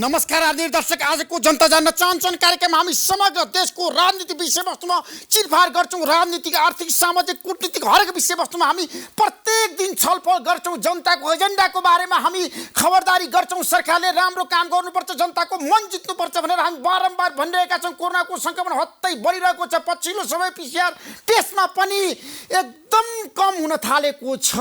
नमस्कार आदरणीय दर्शक, आजको जनता जान्न चाहन्छन् कार्यक्रममा हामी समग्र देशको राजनीति विषयवस्तुमा चिरफार गर्छौँ। राजनीतिक, आर्थिक, सामाजिक, कूटनीतिक हरेक विषयवस्तुमा हामी प्रत्येक दिन छलफल गर्छौँ। जनताको एजेन्डाको बारेमा हामी खबरदारी गर्छौँ। सरकारले राम्रो काम गर्नुपर्छ, जनताको मन जित्नुपर्छ भनेर हामी बारम्बार भनिरहेका छौँ। कोरोनाको सङ्क्रमण हत्तै बढिरहेको छ। पछिल्लो समय PCR टेस्टमा पनि एकदम कम हुन थालेको छ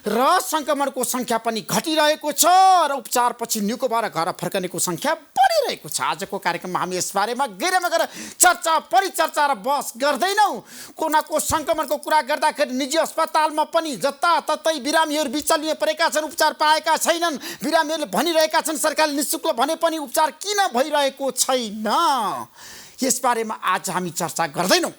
र सङ्क्रमणको सङ्ख्या पनि घटिरहेको छ र उपचारपछि निको भएर घर फर्कनेको सङ्ख्या बढिरहेको छ। आजको कार्यक्रममा हामी यसबारेमा गहिरोमा गएर चर्चा परिचर्चा र बहस गर्दैनौँ। कोरोनाको सङ्क्रमणको कुरा गर्दाखेरि निजी अस्पतालमा पनि जताततै बिरामीहरू बिचल्लिए परेका छन्, उपचार पाएका छैनन्। बिरामीहरूले भनिरहेका छन् सरकारले निःशुल्क भने पनि उपचार किन भइरहेको छैन। यसबारेमा आज हामी चर्चा गर्दैनौँ।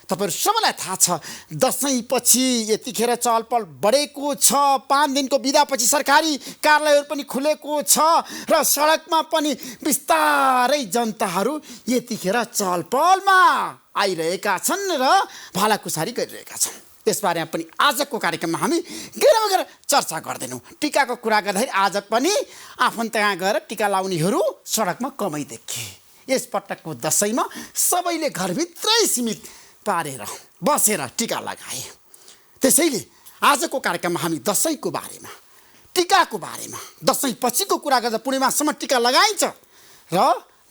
तपाईहरु सबैलाई थाहा छ, दशैंपछि यतिखेर चहलपहल बढेको छ। 5 दिनको बिदापछि सरकारी कार्यालयहरू पनि खुलेको छ र सडकमा पनि बिस्तारै जनताहरू यतिखेर चहलपहलमा आइरहेका छन् र भालाकुसारी गरिरहेका छन्। त्यसबारेमा पनि आजको कार्यक्रममा हामी गहिरोमा गएर चर्चा गर्दैनौँ। टिकाको कुरा गर्दाखेरि आज पनि आफन्तकहाँ गएर टिका लाउनेहरू सडकमा कमै देखे। यसपटकको दशैंमा सबैले घरभित्रै सीमित पारेर बसेर टिका लगाए। त्यसैले आजको कार्यक्रममा हामी दशैंको बारेमा, टिकाको बारेमा, दशैं पछिको कुरा गर्दा पूर्णिमासम्म टिका लगाइन्छ र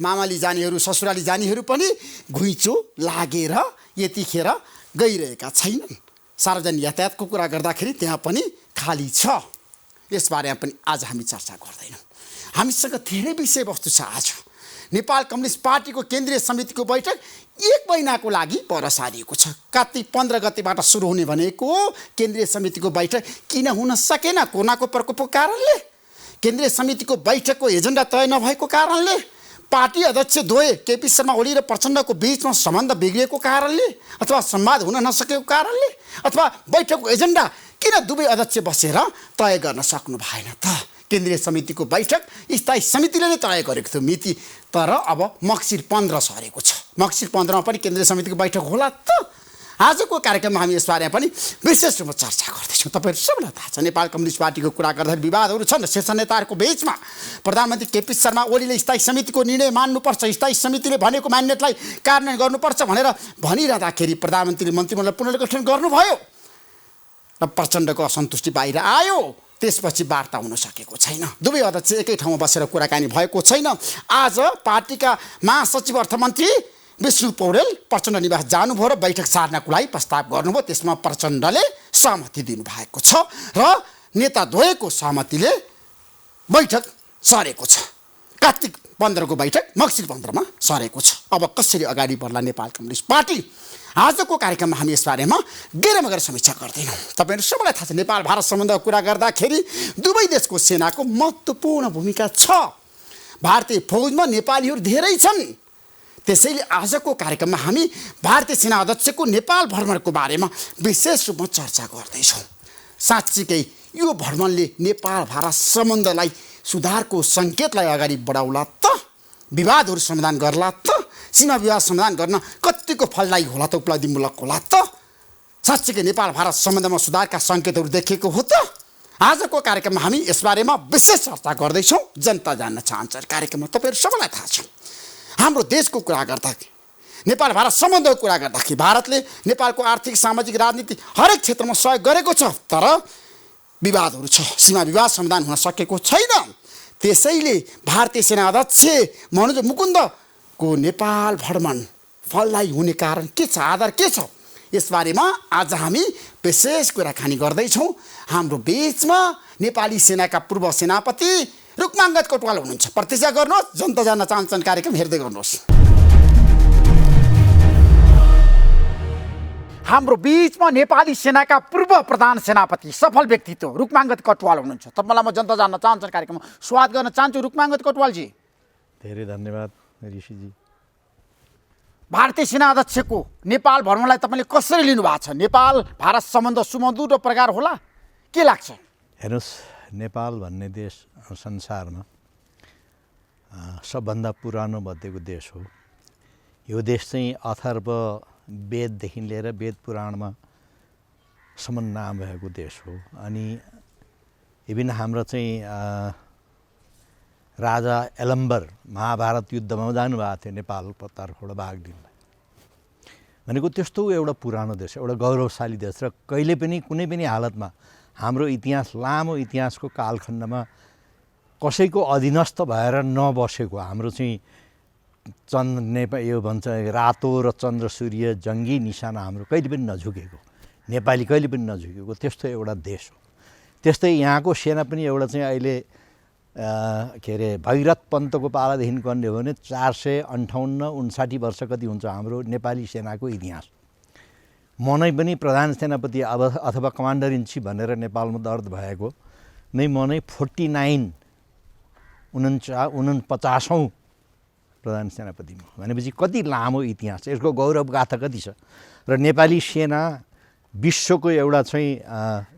मामाली जानेहरू, ससुराली जानेहरू पनि घुइँचो लागेर यतिखेर गइरहेका छैनन्। सार्वजनिक यातायातको कुरा गर्दाखेरि त्यहाँ पनि खाली छ। यसबारेमा पनि आज हामी चर्चा गर्दैनौँ। हामीसँग धेरै विषयवस्तु छ। आज नेपाल कम्युनिस्ट पार्टीको केन्द्रीय समितिको बैठक 1 महिनाको लागि पर सारिएको छ। कार्तिक 15 गतेबाट सुरु हुने भनेको केन्द्रीय समितिको बैठक किन हुन सकेन? कोरोनाको प्रकोपको कारणले, केन्द्रीय समितिको बैठकको एजेन्डा तय नभएको कारणले, पार्टी अध्यक्ष द्वय केपी शर्मा ओली र प्रचण्डको बीचमा सम्बन्ध बिग्रिएको कारणले, अथवा संवाद हुन नसकेको कारणले, अथवा बैठकको एजेन्डा किन दुवै अध्यक्ष बसेर तय गर्न सक्नु भएन त? केन्द्रीय समितिको बैठक स्थायी समितिले नै तय गरेको थियो मिति, तर अब मक्सिर 15 सरेको छ। मक्सिर 15 मा पनि केन्द्रीय समितिको बैठक होला त? आजको कार्यक्रममा हामी यसबारेमा पनि विशेष रूपमा चर्चा गर्दैछौँ। तपाईँहरू सबैलाई थाहा छ, नेपाल कम्युनिस्ट पार्टीको कुरा गर्दा विवादहरू छन् शीर्ष नेताहरूको बीचमा। प्रधानमन्त्री केपी शर्मा ओलीले स्थायी समितिको निर्णय मान्नुपर्छ, स्थायी समितिले भनेको म्यान्डेटलाई कार्यान्वयन गर्नुपर्छ भनेर भनिरहँदाखेरि प्रधानमन्त्रीले मन्त्रीमण्डल पुनर्गठन गर्नुभयो र प्रचण्डको असन्तुष्टि बाहिर आयो। त्यसपछि वार्ता हुन सकेको छैन। दुवै अध्यक्ष एकै ठाउँमा बसेर कुराकानी भएको छैन। आज पार्टीका महासचिव अर्थमन्त्री विष्णु पौडेल प्रचण्ड निवास जानुभयो र बैठक सार्नको लागि प्रस्ताव गर्नुभयो। त्यसमा प्रचण्डले सहमति दिनुभएको छ र नेता द्वयको सहमतिले बैठक सरेको छ। कार्तिक 15 को बैठक मक्सिर 15 मा सरेको छ। अब कसरी अगाडि बढ्ला नेपाल कम्युनिस्ट पार्टी? आजको कार्यक्रममा हामी यसबारेमा गहिरोमा गएर समीक्षा गर्दैनौँ। तपाईँहरू सबैलाई थाहा छ, नेपाल भारत सम्बन्धको कुरा गर्दाखेरि दुवै देशको सेनाको महत्त्वपूर्ण भूमिका छ। भारतीय फौजमा नेपालीहरू धेरै छन्। त्यसैले आजको कार्यक्रममा हामी भारतीय सेना अध्यक्षको नेपाल भ्रमणको बारेमा विशेष रूपमा चर्चा गर्दैछौँ। साँच्चीकै यो भ्रमणले नेपाल भारत सम्बन्धलाई सुधारको सङ्केतलाई अगाडि बढाउला त? विवादहरू समाधान गर्ला त? सीमा विवाद समाधान गर्न कतिको फलदायी होला त? उपलब्धिमूलक होला त? साँच्चीकै नेपाल भारत सम्बन्धमा सुधारका सङ्केतहरू देखेको हो त? आजको कार्यक्रममा हामी यसबारेमा विशेष चर्चा गर्दैछौँ। जनता जान्न चाहन्छ कार्यक्रममा तपाईँहरू सबैलाई थाहा छ, हाम्रो देशको कुरा गर्दा, नेपाल भारत सम्बन्धको कुरा गर्दाखेरि भारतले नेपालको आर्थिक, सामाजिक, राजनीति हरेक क्षेत्रमा सहयोग गरेको छ। तर विवादहरू छ, सीमा विवाद समाधान हुन सकेको छैन। त्यसैले भारतीय सेना अध्यक्ष मनोज मुकुन्दको नेपाल भ्रमण फलदायी हुने कारण के छ, आधार के छ? यसबारेमा आज हामी विशेष कुराकानी गर्दैछौँ। हाम्रो बीचमा नेपाली सेनाका पूर्व सेनापति रुक्माङ्गद कटुवाल हुनुहुन्छ। प्रतीक्षा गर्नुहोस्, जनता जान्न चाहन्छन् कार्यक्रम हेर्दै गर्नुहोस्। हाम्रो बीचमा नेपाली सेनाका पूर्व प्रधान सेनापति, सफल व्यक्तित्व रुक्माङ्गद कटुवाल हुनुहुन्छ। तपाईँलाई म जनता जान्न चाहन्छन् कार्यक्रममा स्वागत गर्न चाहन्छु। रुक्माङ्गद कटुवालजी, धेरै धन्यवाद ऋषिजी। भारतीय सेना अध्यक्षको नेपाल भ्रमणलाई तपाईँले कसरी लिनुभएको छ? नेपाल भारत सम्बन्ध सुमधुर प्रकार होला के लाग्छ? हेर्नुहोस्, नेपाल भन्ने देश संसारमा सबभन्दा पुरानो मध्येको देश हो। यो देश चाहिँ अथर्व वेददेखि लिएर वेद पुराणमा सम्म नाम भएको देश हो। अनि इभन हाम्रो चाहिँ राजा यलम्बर महाभारत युद्धमा जानुभएको थियो नेपालतर्फबाट भाग लिनलाई। भनेको त्यस्तो एउटा पुरानो देश, एउटा गौरवशाली देश र कहिले पनि कुनै पनि हालतमा हाम्रो इतिहास, लामो इतिहासको कालखण्डमा कसैको अधीनस्थ भएर नबसेको हाम्रो चाहिँ यो भन्छ रातो र चन्द्र सूर्य जङ्गी निशाना हाम्रो कहिले पनि नझुकेको, नेपाली कहिले पनि नझुकेको त्यस्तो एउटा देश हो। त्यस्तै यहाँको सेना पनि एउटा चाहिँ अहिले के अरे भैरथ पन्तको पालादेखि गर्ने हो भने 458-59 वर्ष कति हुन्छ हाम्रो नेपाली सेनाको इतिहास। म नै पनि प्रधान सेनापति अथवा कमान्डर इन चिफ भनेर नेपालमा दर्ज भएको नै म नै 49औं प्रधान सेनापति भनेपछि कति लामो इतिहास, यसको गौरव गाथा कति छ। र नेपाली सेना विश्वको एउटा चाहिँ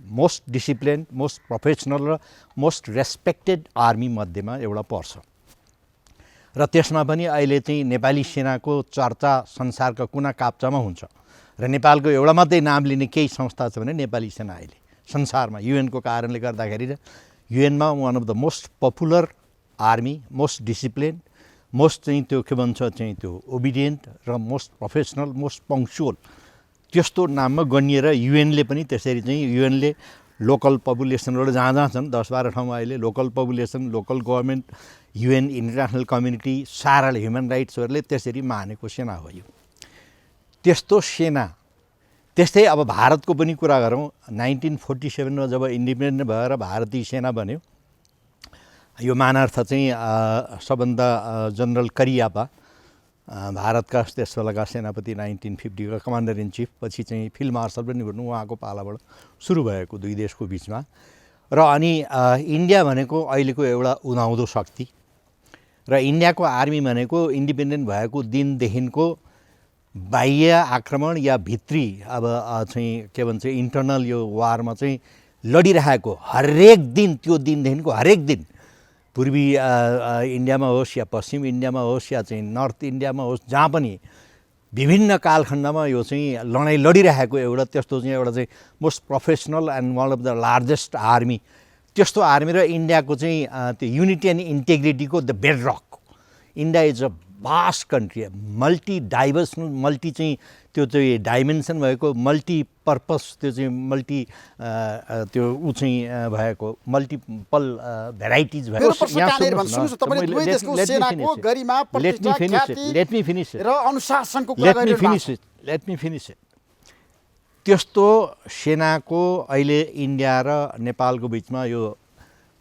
मोस्ट डिसिप्लिन, मोस्ट प्रोफेसनल र मोस्ट रेस्पेक्टेड आर्मी मध्येमा एउटा पर्छ। र त्यसमा पनि अहिले चाहिँ नेपाली सेनाको चर्चा संसारका कुना काप्चामा हुन्छ। र नेपालको एउटा मात्रै नाम लिने केही संस्था छ भने नेपाली सेना अहिले संसारमा युएनको कारणले गर्दाखेरि युएनमा one of the most popular army, most discipline, most चाहिँ त्यो के भन्छ चाहिँ त्यो ओबिडियन्ट र मोस्ट प्रोफेसनल, मोस्ट पङ्क्चुअल त्यस्तो नाममा गनिएर युएनले पनि त्यसरी चाहिँ युएनले लोकल पपुलेसनबाट जहाँ जहाँ छन् 10-12 ठाउँमा अहिले local population, local government, UN, international community, साराले ह्युमन राइट्सहरूले त्यसरी मानेको सेना हो यो। त्यस्तो सेना त्यस्तै अब भारतको पनि कुरा गरौँ। 1947मा जब इन्डिपेन्डेन्ट भएर भारतीय सेना बन्यो, यो मानार्थ चाहिँ सबभन्दा जनरल करियापा भारतका त्यसबेलाका सेनापति 1950 का कमान्डर इन चिफ, पछि चाहिँ फिल्ड मार्शल पनि भन्नु उहाँको पालाबाट सुरु भएको दुई देशको बिचमा। र अनि इन्डिया भनेको अहिलेको एउटा उदाउँदो शक्ति र इन्डियाको आर्मी भनेको इन्डिपेन्डेन्ट भएको दिनदेखिको बाह्य आक्रमण या भित्री अब चाहिँ के भन्छ इन्टरनल यो वारमा चाहिँ लडिरहेको हरेक दिन, त्यो दिनदेखिको हरेक दिन पूर्वी इन्डियामा होस् या पश्चिम इन्डियामा होस् या चाहिँ नर्थ इन्डियामा होस्, जहाँ पनि विभिन्न कालखण्डमा यो चाहिँ लडाइँ लडिरहेको एउटा त्यस्तो चाहिँ एउटा चाहिँ most professional and one of the largest army, त्यस्तो आर्मी र इन्डियाको चाहिँ त्यो युनिटी एन्ड इन्टेग्रिटीको the bedrock. India is a vast country, multi diverse, multi चाहिँ त्यो चाहिँ डाइमेन्सन भएको, मल्टिपर्पस त्यो चाहिँ मल्टी त्यो ऊ चाहिँ भएको मल्टिपल भेराइटिज भएको। Let me finish it. त्यस्तो सेनाको अहिले इन्डिया र नेपालको बिचमा यो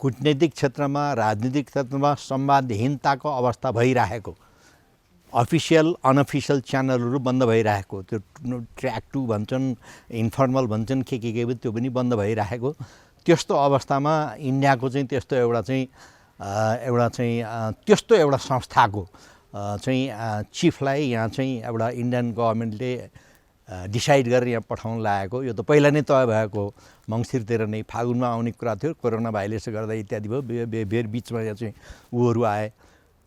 कूटनीतिक क्षेत्रमा, राजनीतिक क्षेत्रमा संवादहीनताको अवस्था भइरहेको, अफिसियल अनअफिसियल च्यानलहरू बन्द भइरहेको, त्यो ट्र्याक 2 भन्छन्, इन्फर्मल भन्छन्, के त्यो पनि बन्द भइरहेको त्यस्तो अवस्थामा इन्डियाको चाहिँ त्यस्तो एउटा चाहिँ त्यस्तो एउटा संस्थाको चाहिँ चिफलाई यहाँ चाहिँ एउटा इन्डियन गभर्मेन्टले डिसाइड गरेर यहाँ पठाउन लागेको। यो त पहिला नै तय भएको, मङ्सिरतिर नै फागुनमा आउने कुरा थियो, कोरोना भाइरसले गर्दा इत्यादि भयो, बेर बिचमा यहाँ चाहिँ ऊहरू आए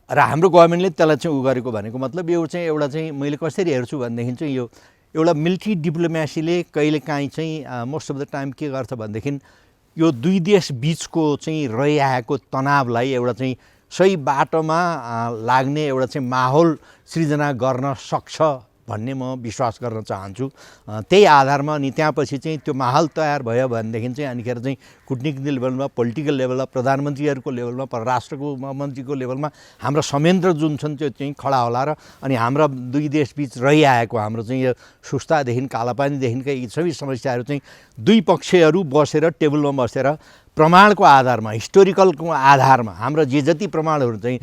र हाम्रो गभर्मेन्टले त्यसलाई चाहिँ उ गरेको भनेको मतलब यो चाहिँ एउटा चाहिँ मैले कसरी हेर्छु भनेदेखि चाहिँ यो एउटा मिलिट्री डिप्लोमेसीले कहिलेकाहीँ चाहिँ मोस्ट अफ द टाइम के गर्छ भनेदेखि यो दुई देश बिचको चाहिँ रहिआएको तनावलाई एउटा चाहिँ सही बाटोमा लाग्ने एउटा चाहिँ माहौल सृजना गर्न सक्छ भन्ने म विश्वास गर्न चाहन्छु। त्यही आधारमा अनि त्यहाँपछि चाहिँ त्यो माहौल तयार भयो भनेदेखि चाहिँ अनिखेर चाहिँ कूटनीतिक लेभलमा, पोलिटिकल लेभलमा, प्रधानमन्त्रीहरूको लेभलमा, परराष्ट्रको मन्त्रीको लेभलमा हाम्रो संयन्त्र जुन छन् त्यो चाहिँ खडा होला र अनि हाम्रा दुई देशबिच रहिआएको हाम्रो चाहिँ यो सुस्तादेखि कालापानीदेखिका यी सबै समस्याहरू चाहिँ दुई पक्षहरू बसेर टेबलमा बसेर प्रमाणको आधारमा, हिस्टोरिकलको आधारमा हाम्रा जे जति प्रमाणहरू चाहिँ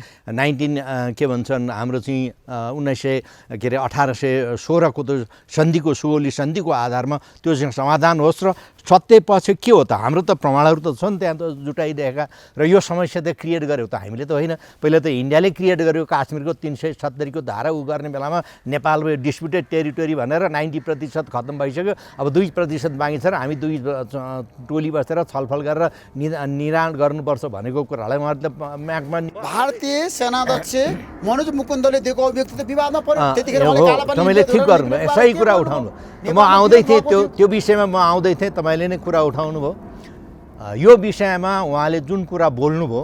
के भन्छन् हाम्रो चाहिँ 1816को त्यो सन्धिको सुगौली सन्धिको आधारमा त्यो चाहिँ समाधान होस् र सत्य पक्ष के हो त, हाम्रो त प्रमाणहरू त छन् त्यहाँ त जुटाइदिएका र यो समस्या त क्रिएट गर्यो त हामीले त होइन। पहिला त इन्डियाले क्रिएट गर्यो, काश्मीरको 370 को धारा उ गर्ने बेलामा नेपालको डिस्प्युटेड टेरिटोरी भनेर 90% खत्तम भइसक्यो। अब 2% बाँकी छ र हामी दुई टोली बसेर छलफल गरेर निराण गर्नुपर्छ भनेको कुरालाई मतलब म्याकमा भारतीय सेनाध्यक्ष मनोज मुकुन्दले दिएको अभिव्यक्ति त विवादमा पर्यो। त्यतिखेर तपाईँले ठिक गर्नु, सही कुरा उठाउनु। म आउँदै थिएँ त्यो विषयमा, म आउँदै थिएँ, तपाईँले नै कुरा उठाउनु भयो। यो विषयमा उहाँले जुन कुरा बोल्नुभयो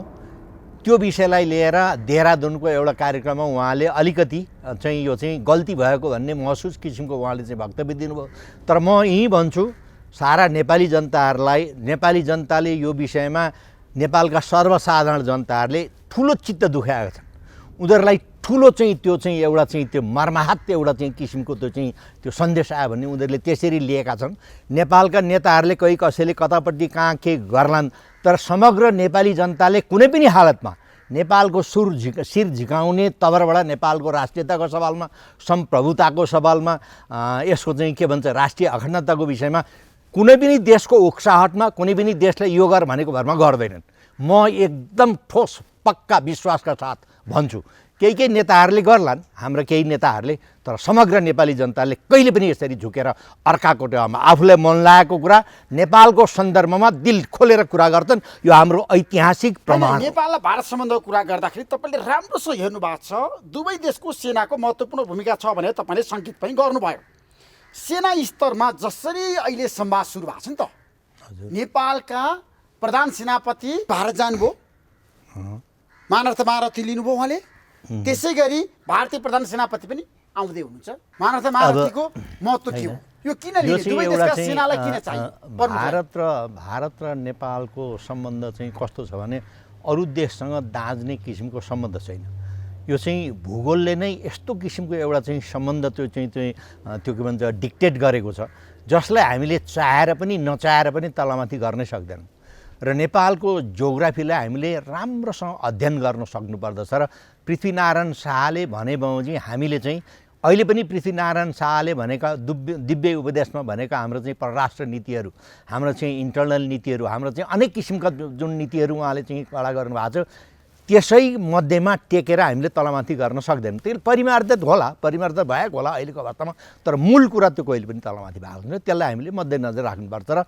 त्यो विषयलाई लिएर देहरादुनको एउटा कार्यक्रममा उहाँले अलिकति चाहिँ यो चाहिँ गल्ती भएको भन्ने महसुस किसिमको उहाँले चाहिँ वक्तव्य दिनुभयो। तर म यही भन्छु, सारा नेपाली जनताले यो विषयमा नेपालका सर्वसाधारण जनताहरूले ठुलो चित्त दुखाएका छन्। उनीहरूलाई ठुलो चाहिँ त्यो चाहिँ एउटा चाहिँ त्यो मर्माहत एउटा चाहिँ किसिमको त्यो सन्देश आयो भन्ने उनीहरूले त्यसरी लिएका छन्। नेपालका नेताहरूले कोही कसैले कतापट्टि कहाँ के गर्लान्, तर समग्र नेपाली जनताले कुनै पनि हालतमा नेपालको शिर झिकाउने तवरबाट नेपालको राष्ट्रियताको सवालमा, सम्प्रभुताको सवालमा, यसको चाहिँ के भन्छ राष्ट्रिय अखण्डताको विषयमा कुनै पनि देशको उक्साहटमा कुनै पनि देशले यो गर भनेको भरमा गर्दैनन्। म एकदम ठोस पक्का विश्वासका साथ भन्छु, केही नेताहरूले गर्लान्, हाम्रा केही नेताहरूले, तर समग्र नेपाली जनताले कहिले पनि यसरी झुकेर अर्काको टेवामा आफूलाई मन लागेको कुरा नेपालको सन्दर्भमा दिल खोलेर कुरा गर्छन्। यो हाम्रो ऐतिहासिक प्रमाण। नेपाल र भारत सम्बन्धको कुरा गर्दाखेरि तपाईँले राम्रोसँग हेर्नु भएको छ, दुवै देशको सेनाको महत्त्वपूर्ण भूमिका छ भनेर तपाईँले सङ्केत पनि गर्नुभयो। सेना स्तरमा जसरी अहिले संवाद सुरु भएको छ नि त, नेपालका प्रधान सेनापति भारत जानुभयो, मानर्थ महारथी लिनुभयो उहाँले, त्यसै गरी भारतीय प्रधान सेनापति पनि आउँदै हुनुहुन्छ। मानर्थ महारथीको महत्त्व के हो, यो किन लिने, दुवै देशका सेनालाई किन चाहियो? भारत र नेपालको सम्बन्ध चाहिँ कस्तो छ भने अरू देशसँग दाँज्ने किसिमको सम्बन्ध छैन। यो चाहिँ भूगोलले नै यस्तो किसिमको एउटा चाहिँ सम्बन्ध त्यो के भन्छ डिक्टेट गरेको छ, जसलाई हामीले चाहेर पनि नचाहेर पनि तलमाथि गर्नै सक्दैनौँ। र नेपालको जियोग्राफीलाई हामीले राम्रोसँग अध्ययन गर्न सक्नुपर्दछ। र पृथ्वीनारायण शाहले भने बमोजिम हामीले चाहिँ अहिले पनि पृथ्वीनारायण शाहले भनेका दिव्य उपदेशमा भनेका हाम्रो चाहिँ परराष्ट्र नीतिहरू, हाम्रो चाहिँ इन्टर्नल नीतिहरू, हाम्रो चाहिँ अनेक किसिमका जुन नीतिहरू उहाँले चाहिँ कडा गर्नुभएको छ, त्यसै मध्येमा टेकेर हामीले तलमाथि गर्न सक्दैनौँ। त्यो परिमार्जित होला, परिमार्जित भएको होला अहिलेको अवस्थामा, तर मूल कुरा त्यो कहिले पनि तलमाथि भएको छैन। त्यसलाई हामीले मध्यनजर राख्नुपर्छ। र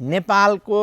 नेपालको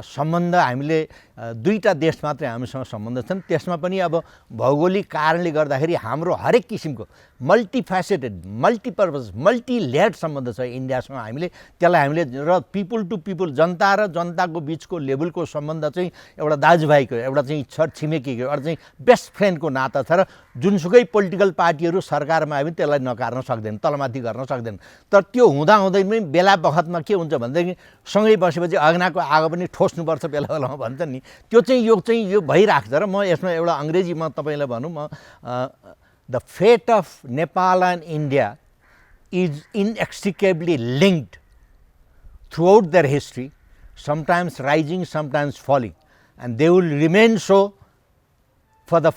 सम्बन्ध हामीले दुईटा देश मात्रै हामीसँग सम्बन्ध छन्, त्यसमा पनि अब भौगोलिक कारणले गर्दाखेरि हाम्रो हरेक किसिमको मल्टिफेसेटेड, मल्टिपर्पज, मल्टिलेयर्ड सम्बन्ध छ इन्डियासँग हामीले। त्यसलाई हामीले र पिपुल टु पिपुल, जनता र जनताको बिचको लेभलको सम्बन्ध चाहिँ एउटा दाजुभाइको, एउटा चाहिँ छरछिमेकीको, एउटा चाहिँ बेस्ट फ्रेन्डको नाता छ। र जुनसुकै पोलिटिकल पार्टीहरू सरकारमा आयो भने त्यसलाई नकार्न सक्दैन, तलमाथि गर्न सक्दैन। तर त्यो हुँदाहुँदै पनि बेला बखतमा के हुन्छ भनेदेखि सँगै बसेपछि अग्नाको आगो पनि ठोस्नुपर्छ बेला बेलामा भन्छन् नि, यो भइरहेको छ। र म यसमा एउटा अङ्ग्रेजीमा तपाईँलाई भनौँ, म the fate of Nepal and India is inextricably linked throughout their history, sometimes rising, sometimes falling, and they will remain so for the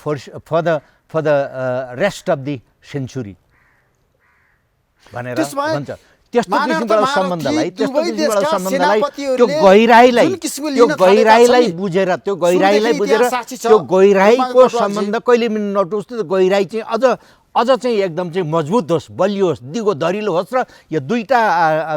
rest of the century भनेर भन्छ। त्यस्तो किसिमको सम्बन्धलाई त्यो गहिराईलाई बुझेर त्यो गहिराईको सम्बन्ध कहिले पनि नटुस्। त्यो गहिराई चाहिँ अझ चाहिँ एकदम चाहिँ मजबुत होस्, बलियो होस्, दिगो दरिलो होस्। र यो दुईटा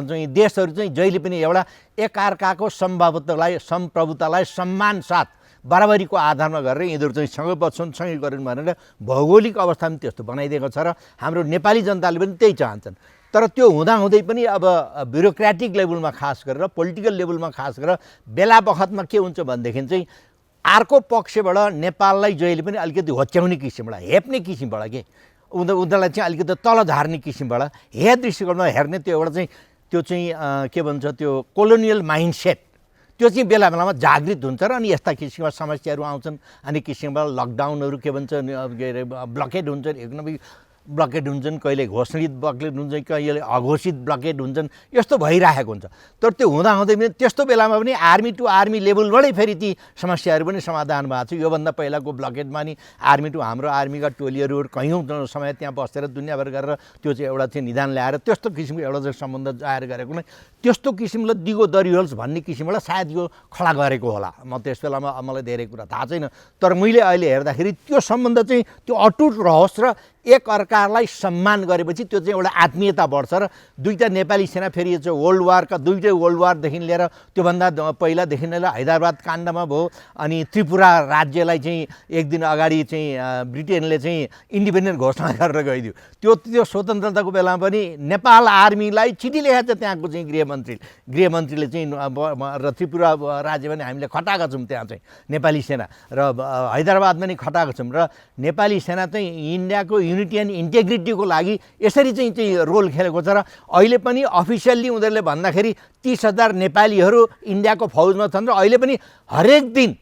चाहिँ देशहरू चाहिँ जहिले पनि एउटा एकअर्काको सम्प्रभुतालाई सम्मान साथ बराबरीको आधारमा गरेर यिनीहरू चाहिँ सँगै बच्छन्, सँगै गरेन् भनेर भौगोलिक अवस्था पनि त्यस्तो बनाइदिएको छ। र हाम्रो नेपाली जनताले पनि त्यही चाहन्छन्। तर त्यो हुँदाहुँदै पनि अब ब्युरोक्रेटिक लेभलमा खास गरेर, पोलिटिकल लेभलमा खास गरेर बेला बखतमा के हुन्छ भनेदेखि चाहिँ अर्को पक्षबाट नेपाललाई जहिले पनि अलिकति होच्याउने किसिमबाट, हेप्ने किसिमबाट के उनीहरूलाई चाहिँ अलिकति तल झार्ने किसिमबाट हे दृष्टिकोणमा हेर्ने त्यो एउटा चाहिँ के भन्छ त्यो कोलोनियल माइन्डसेट त्यो चाहिँ बेला बेलामा जागृत हुन्छ। र अनि यस्ता किसिमका समस्याहरू आउँछन्। अनि किसिमबाट लकडाउनहरू के भन्छ के अरे ब्लकेड हुन्छन्, एकदमै ब्लकेड हुन्छन्, कहिले घोषित ब्लकेड हुन्छ, कहिले अघोषित ब्लकेड हुन्छन्, यस्तो भइरहेको हुन्छ। तर त्यो हुँदाहुँदै पनि त्यस्तो बेलामा पनि आर्मी टु आर्मी लेभलबाटै फेरि ती समस्याहरू पनि समाधान भएको छ। योभन्दा पहिलाको ब्लकेडमा नि आर्मी टु हाम्रो आर्मीका टोलीहरू कैयौँ समय त्यहाँ बसेर दुनियाँभर गरेर त्यो चाहिँ एउटा चाहिँ निदान ल्याएर त्यस्तो किसिमको एउटा चाहिँ सम्बन्ध जाहेर गरेको नै त्यस्तो किसिमले दिगो दरी होस् भन्ने किसिमबाट सायद यो खडा गरेको होला। म त्यस बेलामा मलाई धेरै कुरा थाहा छैन, तर मैले अहिले हेर्दाखेरि त्यो सम्बन्ध चाहिँ त्यो अटुट रहोस् र एक अर्कालाई सम्मान गरेपछि त्यो चाहिँ एउटा आत्मीयता बढ्छ र दुईटा नेपाली सेना फेरि यो चाहिँ वर्ल्ड वारका दुईटै वर्ल्ड वारदेखि लिएर त्योभन्दा पहिलादेखि लिएर हैदराबाद काण्डमा भयो अनि त्रिपुरा राज्यलाई चाहिँ एक दिन अगाडि चाहिँ ब्रिटेनले चाहिँ इन्डिपेन्डेन्ट घोषणा गरेर गइदियो त्यो स्वतन्त्रताको बेलामा पनि नेपाल आर्मीलाई चिठी लेखेको छ त्यहाँको चाहिँ गृहमन्त्रीले चाहिँ र त्रिपुरा राज्यमा पनि हामीले खटाएका छौँ त्यहाँ चाहिँ नेपाली सेना र हैदराबादमा नि खटाएका छौँ र नेपाली सेना चाहिँ इन्डियाको युनिटी एन्ड इन्टेग्रिटीको लागि यसरी चाहिँ रोल खेलेको छ र अहिले पनि अफिसियल्ली उनीहरूले भन्दाखेरि 30,000 नेपालीहरू इन्डियाको फौजमा छन् र अहिले पनि हरेक दिन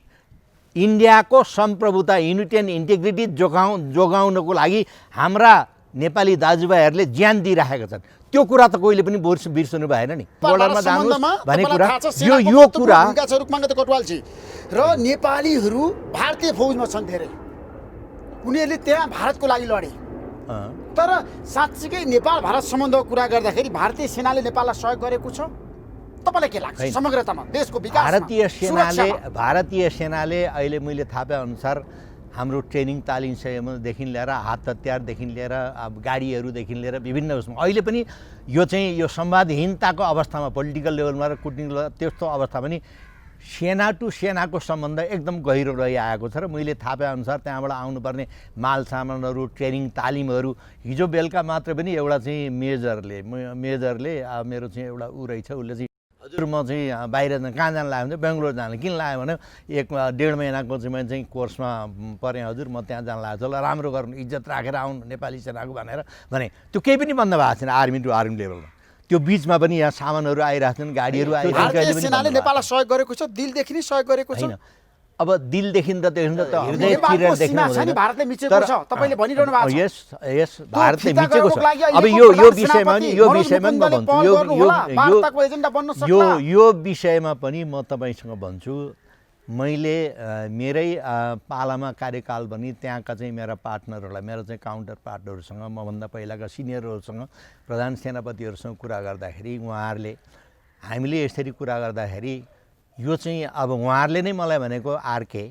इन्डियाको सम्प्रभुता युनिटी एन्ड इन्टेग्रिटी जोगाउनको लागि हाम्रा नेपाली दाजुभाइहरूले ज्यान दिइराखेका छन् त्यो कुरा त कोहीले पनि बिर्सनु भएन नि बोर्डरमा जानुहोस् भन्ने कुरा यो कुरा रुकमाङ्ग कटवालजी र नेपालीहरू भारतीय फौजमा छन् धेरै उनीहरूले त्यहाँ भारतको लागि लडे तर साँच्चीकै नेपाल भारत सम्बन्धको कुरा गर्दाखेरि भारतीय सेनाले नेपाललाई सहयोग गरेको छ तपाईलाई के लाग्छ समग्रतामा देशको विकासमा भारतीय सेनाले अहिले मैले थाहा पाए अनुसार हाम्रो ट्रेनिङ तालिम सेवादेखि लिएर हात हतियारदेखि लिएर गाडीहरूदेखि लिएर विभिन्न उसमा अहिले पनि यो चाहिँ यो संवादहीनताको अवस्थामा पोलिटिकल लेभलमा र कुटनीतिक त्यस्तो अवस्था पनि सेना टु सेनाको सम्बन्ध एकदम गहिरो रहिआएको छ र मैले थाहा पाए अनुसार त्यहाँबाट आउनुपर्ने माल सामानहरू ट्रेनिङ तालिमहरू हिजो बेलुका मात्र पनि एउटा चाहिँ मेजरले मेरो चाहिँ एउटा ऊ रहेछ उसले चाहिँ हजुर म चाहिँ बाहिर कहाँ जान लाग्यो भने बेङ्गलोर जान किन लाग्यो भने 1.5 महिनाको चाहिँ मैले चाहिँ कोर्समा परेँ हजुर म त्यहाँ जान लागेको छ ल राम्रो गर्नु इज्जत राखेर आउनु नेपाली सेनाको भने त्यो केही पनि बन्द भएको छैन आर्मी टु आर्मी लेभलमा त्यो बिचमा पनि यहाँ सामानहरू आइरहेको छन् गाडीहरू आइरहेको सेनाले नेपाललाई सहयोग गरेको छ दिलदेखि नै सहयोग गरेको छ अब दिलदेखि त हृदय चिरेर देख्नु हुँदैन भारतले मिचेको छ तपाईले भनिरहनु भएको छ यस भारतले मिचेको छ अब यो विषयमा पनि यो विषयमा पनि म तपाईसँग भन्छु मैले मेरै पालामा कार्यकाल पनि त्यहाँका चाहिँ मेरा पार्टनरहरूलाई मेरो चाहिँ काउन्टर पार्टनरहरूसँग मभन्दा पहिलाका सिनियरहरूसँग प्रधान सेनापतिहरूसँग कुरा गर्दाखेरि उहाँहरूले हामीले यसरी कुरा गर्दाखेरि यो चाहिँ अब उहाँहरूले नै मलाई भनेको are a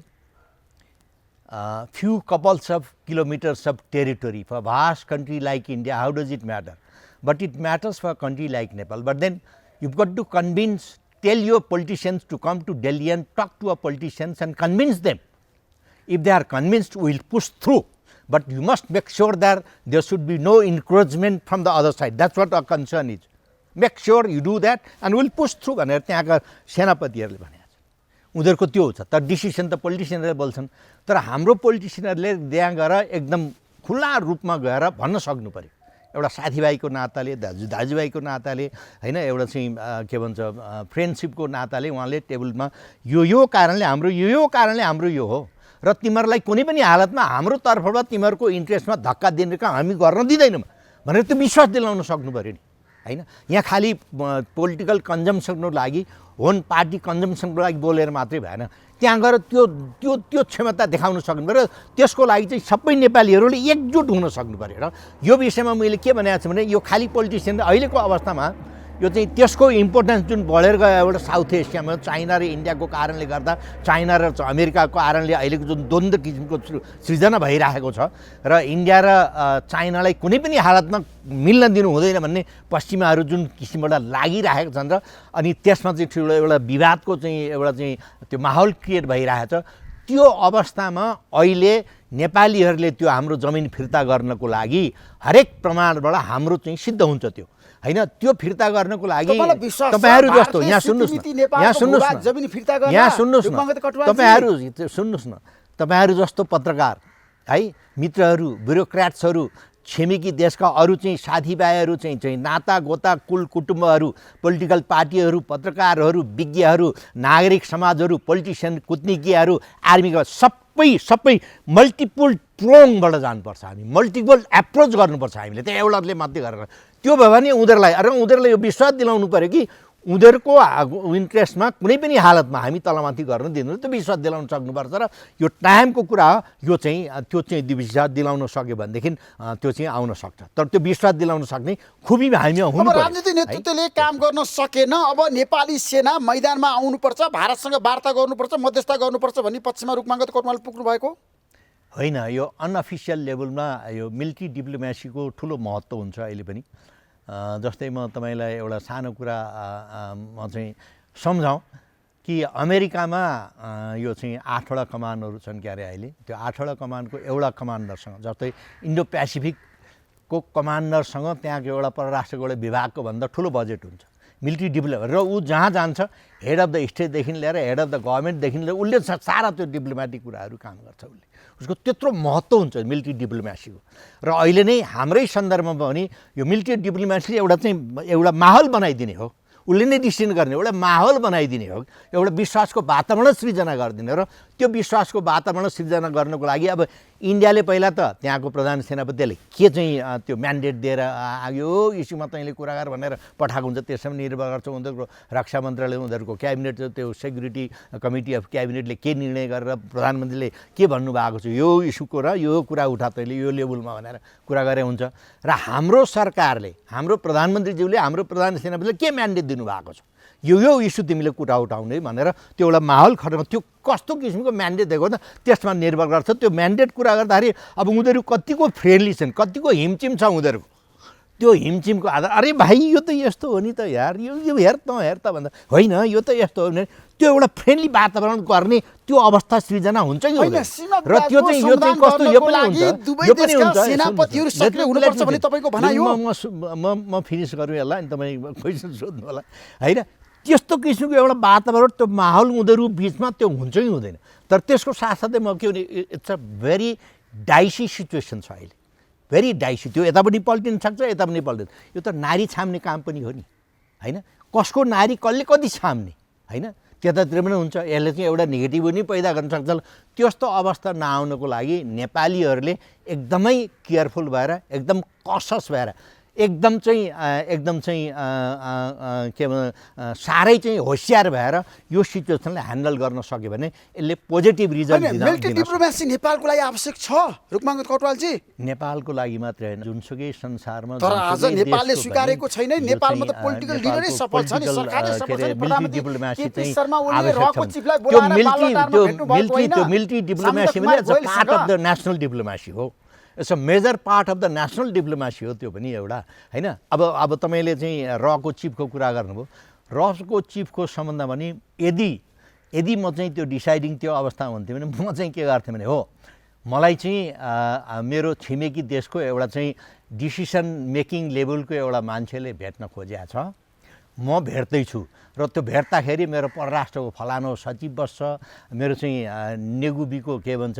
few couples of kilometres of territory for vast country like India how does it matter but it matters for country like Nepal but then you got to convince tell your politicians to come to Delhi and talk to a politicians and convince them if they are convinced will push through but you must make sure that there should be no encroachment from the other side that's what a concern is make sure you do that and will push through भनेर त्यहाँका सेनापतिहरूले भनेको छ उनीहरूको त्यो छ तर decision त पोलिटिसियनहरूले बोल्छन् तर हाम्रो पोलिटिसियनहरूले त्यहाँ गएर एकदम खुला रूपमा गएर भन्न सक्नु पऱ्यो एउटा साथीभाइको नाताले दाजुभाइको नाताले होइन एउटा चाहिँ के भन्छ फ्रेन्डसिपको नाताले उहाँले टेबलमा यो कारणले हाम्रो यो हो र तिमीहरूलाई कुनै पनि हालतमा हाम्रो तर्फबाट तिमीहरूको इन्ट्रेस्टमा धक्का दिने काम हामी गर्न दिँदैनौँ भनेर त्यो विश्वास दिलाउन सक्नु पऱ्यो नि हैन यहाँ खालि पोलिटिकल कन्जम्सनको लागि होन पार्टी कन्जम्सनको लागि बोलेर मात्रै भएन त्यहाँ गएर त्यो क्षमता देखाउन सक्नु पऱ्यो त्यसको लागि चाहिँ सबै नेपालीहरूले एकजुट हुन सक्नु पऱ्यो र यो विषयमा मैले के भनेको छु भने यो खालि पोलिटिसियन अहिलेको अवस्थामा यो चाहिँ त्यसको इम्पोर्टेन्स जुन बढेर गयो एउटा साउथ एसियामा चाइना र इन्डियाको कारणले गर्दा चाइना र अमेरिकाको कारणले अहिलेको जुन द्वन्द्व किसिमको सृजना भइरहेको छ र इन्डिया र चाइनालाई कुनै पनि हालतमा मिल्न दिनु हुँदैन भन्ने पश्चिमाहरू जुन किसिमबाट लागिरहेका छन् र अनि त्यसमा चाहिँ ठुलो एउटा विवादको चाहिँ एउटा चाहिँ त्यो माहौल क्रिएट भइरहेको छ त्यो अवस्थामा अहिले नेपालीहरूले त्यो हाम्रो जमिन फिर्ता गर्नको लागि हरेक प्रमाणबाट हाम्रो चाहिँ सिद्ध हुन्छ त्यो हैन त्यो फिर्ता गर्नको लागि तपाईहरु जस्तो यहाँ सुन्नुस् न तपाईहरु जस्तो पत्रकार है मित्रहरू ब्युरोक्र्याट्सहरू छिमेकी देशका अरू चाहिँ साथीभाइहरू चाहिँ नाता गोता कुल कुटुम्बहरू पोलिटिकल पार्टीहरू पत्रकारहरू विज्ञहरू नागरिक समाजहरू पोलिटिसियन कुटनीतिज्ञहरू आर्मीका सबै मल्टिपल प्रोङबाट जानुपर्छ हामी मल्टिपल एप्रोच गर्नुपर्छ हामीले त्यो एउटाले मात्रै गरेर त्यो भयो भने उनीहरूलाई यो विश्वास दिलाउनु पर्यो कि उनीहरूको इन्ट्रेस्टमा कुनै पनि हालतमा हामी तलमाथि गर्न दिँदैनौँ त्यो विश्वास दिलाउन सक्नुपर्छ र यो टाइमको कुरा हो यो चाहिँ त्यो चाहिँ विश्वास दिलाउन सक्यो भनेदेखि त्यो चाहिँ आउन सक्छ तर त्यो विश्वास दिलाउन सक्ने खुबी हामीमा हुनु पर्यो राजनीतिक नेतृत्वले काम गर्न सकेन अब नेपाली सेना मैदानमा आउनुपर्छ भारतसँग वार्ता गर्नुपर्छ मध्यस्थता गर्नुपर्छ भन्ने पक्षमा रुकमाङ्ग कोटवाल पुग्नु भएको होइन, यो अनअफिसियल लेभलमा यो मिलिट्री डिप्लोमेसीको ठुलो महत्त्व हुन्छ अहिले पनि। जस्तै म तपाईँलाई एउटा सानो कुरा म चाहिँ सम्झाउँ कि अमेरिकामा यो चाहिँ 8वटा कमानहरू छन् क्यारे अहिले। त्यो 8वटा कमानको एउटा कमान्डरसँग, जस्तै इन्डो पेसिफिकको कमान्डरसँग त्यहाँको एउटा परराष्ट्रको एउटा विभागको भन्दा ठुलो बजेट हुन्छ मिलिट्री डिप्लोमेट। र ऊ जहाँ जान्छ हेड अफ द स्टेटदेखि लिएर हेड अफ द गभर्मेन्टदेखि लिएर उसले सारा त्यो डिप्लोमेटिक कुराहरू काम गर्छ। उसले उसको त्यत्रो महत्त्व हुन्छ मिलिट्री डिप्लोमेसीको। र अहिले नै हाम्रै सन्दर्भमा पनि यो मिलिट्री डिप्लोमेसीले एउटा माहौल बनाइदिने हो। उसले नै डिसिजन गर्ने, एउटा माहौल बनाइदिने हो, एउटा विश्वासको वातावरण सृजना गरिदिने। र त्यो विश्वासको वातावरण सृजना गर्नको लागि अब इन्डियाले पहिला त त्यहाँको प्रधान सेनापतिले के चाहिँ त्यो म्यान्डेट दिएर यो इस्युमा तैँले कुरा गर भनेर पठाएको हुन्छ। त्यसमा निर्भर गर्छ उनीहरूको रक्षा मन्त्रालय, उनीहरूको क्याबिनेट, त्यो सेक्युरिटी कमिटी अफ क्याबिनेटले के निर्णय गरेर प्रधानमन्त्रीले के भन्नुभएको छ यो इस्युको र यो कुरा उठा तैँले यो लेभलमा भनेर कुरा गरे हुन्छ। र हाम्रो सरकारले, हाम्रो प्रधानमन्त्रीज्यूले, हाम्रो प्रधान सेनापतिले के म्यान्डेट दिनुभएको छ, यो इस्यु तिमीले कुरा उठाउने भनेर त्यो एउटा माहौल खटाउनु। त्यो कस्तो किसिमको म्यान्डेट दिएको त त्यसमा निर्भर गर्छ। त्यो म्यान्डेट कुरा गर्दाखेरि अब उनीहरू कतिको फ्रेन्डली छन्, कतिको हिमचिम छ उनीहरूको, त्यो हिमचिमको आधार अरे भाइ यो त यस्तो हो नि त यार, यो हेर त भन्दा होइन यो त यस्तो हो भने त्यो एउटा फ्रेन्डली वातावरण गर्ने त्यो अवस्था सृजना हुन्छ कि हुँदैन। र त्यो चाहिँ यो चाहिँ कस्तो यो पनि हुन्छ, यो पनि हुन्छ। सेनापतिहरू सक्रिय हुनुपर्छ भन्ने तपाईँको भनाइ हो। म फिनिस गरौँ यसलाई अनि तपाईँ क्वेसन सोध्नु होला होइन। त्यस्तो किसिमको एउटा वातावरण, त्यो माहौल उनीहरू बिचमा त्यो हुन्छ कि हुँदैन। तर त्यसको साथसाथै म के भने it's a very dicey situation छ अहिले, भेरी डाइसी। त्यो यता पनि पल्टिन सक्छ, यता पनि पल्टिन्छ। यो त नारी छाम्ने काम पनि हो नि होइन। कसको नारी कसले कति छाम्ने होइन, त्यतातिर पनि हुन्छ। यसले चाहिँ एउटा नेगेटिभ पनि पैदा गर्न सक्छ। त्यस्तो अवस्था नआउनको लागि नेपालीहरूले एकदमै केयरफुल भएर, एकदम कसस भएर, एकदम चाहिँ के भन्छ साह्रै चाहिँ होसियार भएर यो सिचुएसनलाई ह्यान्डल गर्न सक्यो भने यसले पोजिटिभ रिजल्ट दिन सक्छ। मिलिट्री डिप्लोमेसी नेपालको लागि आवश्यक छ रुकमाङ्ग कटवालजी? नेपालको लागि मात्रै होइन, जुनसुकै संसारमा। तर आज नेपालले स्वीकारेको छैन। नेपालमा त पोलिटिकल लिडरै सफल छ नि, सरकारले सफल छ नि। मिलिट्री डिप्लोमेसी चाहिँ शर्मा ओलीले रको चिफलाई त्यो बोलाएर बालुवाटारमा भेट्नु भएको होइन। त्यो मिलिट्री डिप्लोमेसी पनि it's a part of the national diplomacy हो। It's a major part of the national diplomacy हो त्यो पनि एउटा होइन। अब तपाईँले चाहिँ रको चिफको कुरा गर्नुभयो। रको चिफको सम्बन्धमा पनि यदि म चाहिँ त्यो डिसाइडिङ त्यो अवस्था हुन्थ्यो भने म चाहिँ के गर्थेँ भने हो मलाई चाहिँ मेरो छिमेकी देशको एउटा चाहिँ डिसिसन मेकिङ लेभलको एउटा मान्छेले भेट्न खोजेको छ, म भेट्दैछु। र त्यो भेट्दाखेरि मेरो परराष्ट्रको फलानो सचिव बस्छ, मेरो चाहिँ नेगुबीको के भन्छ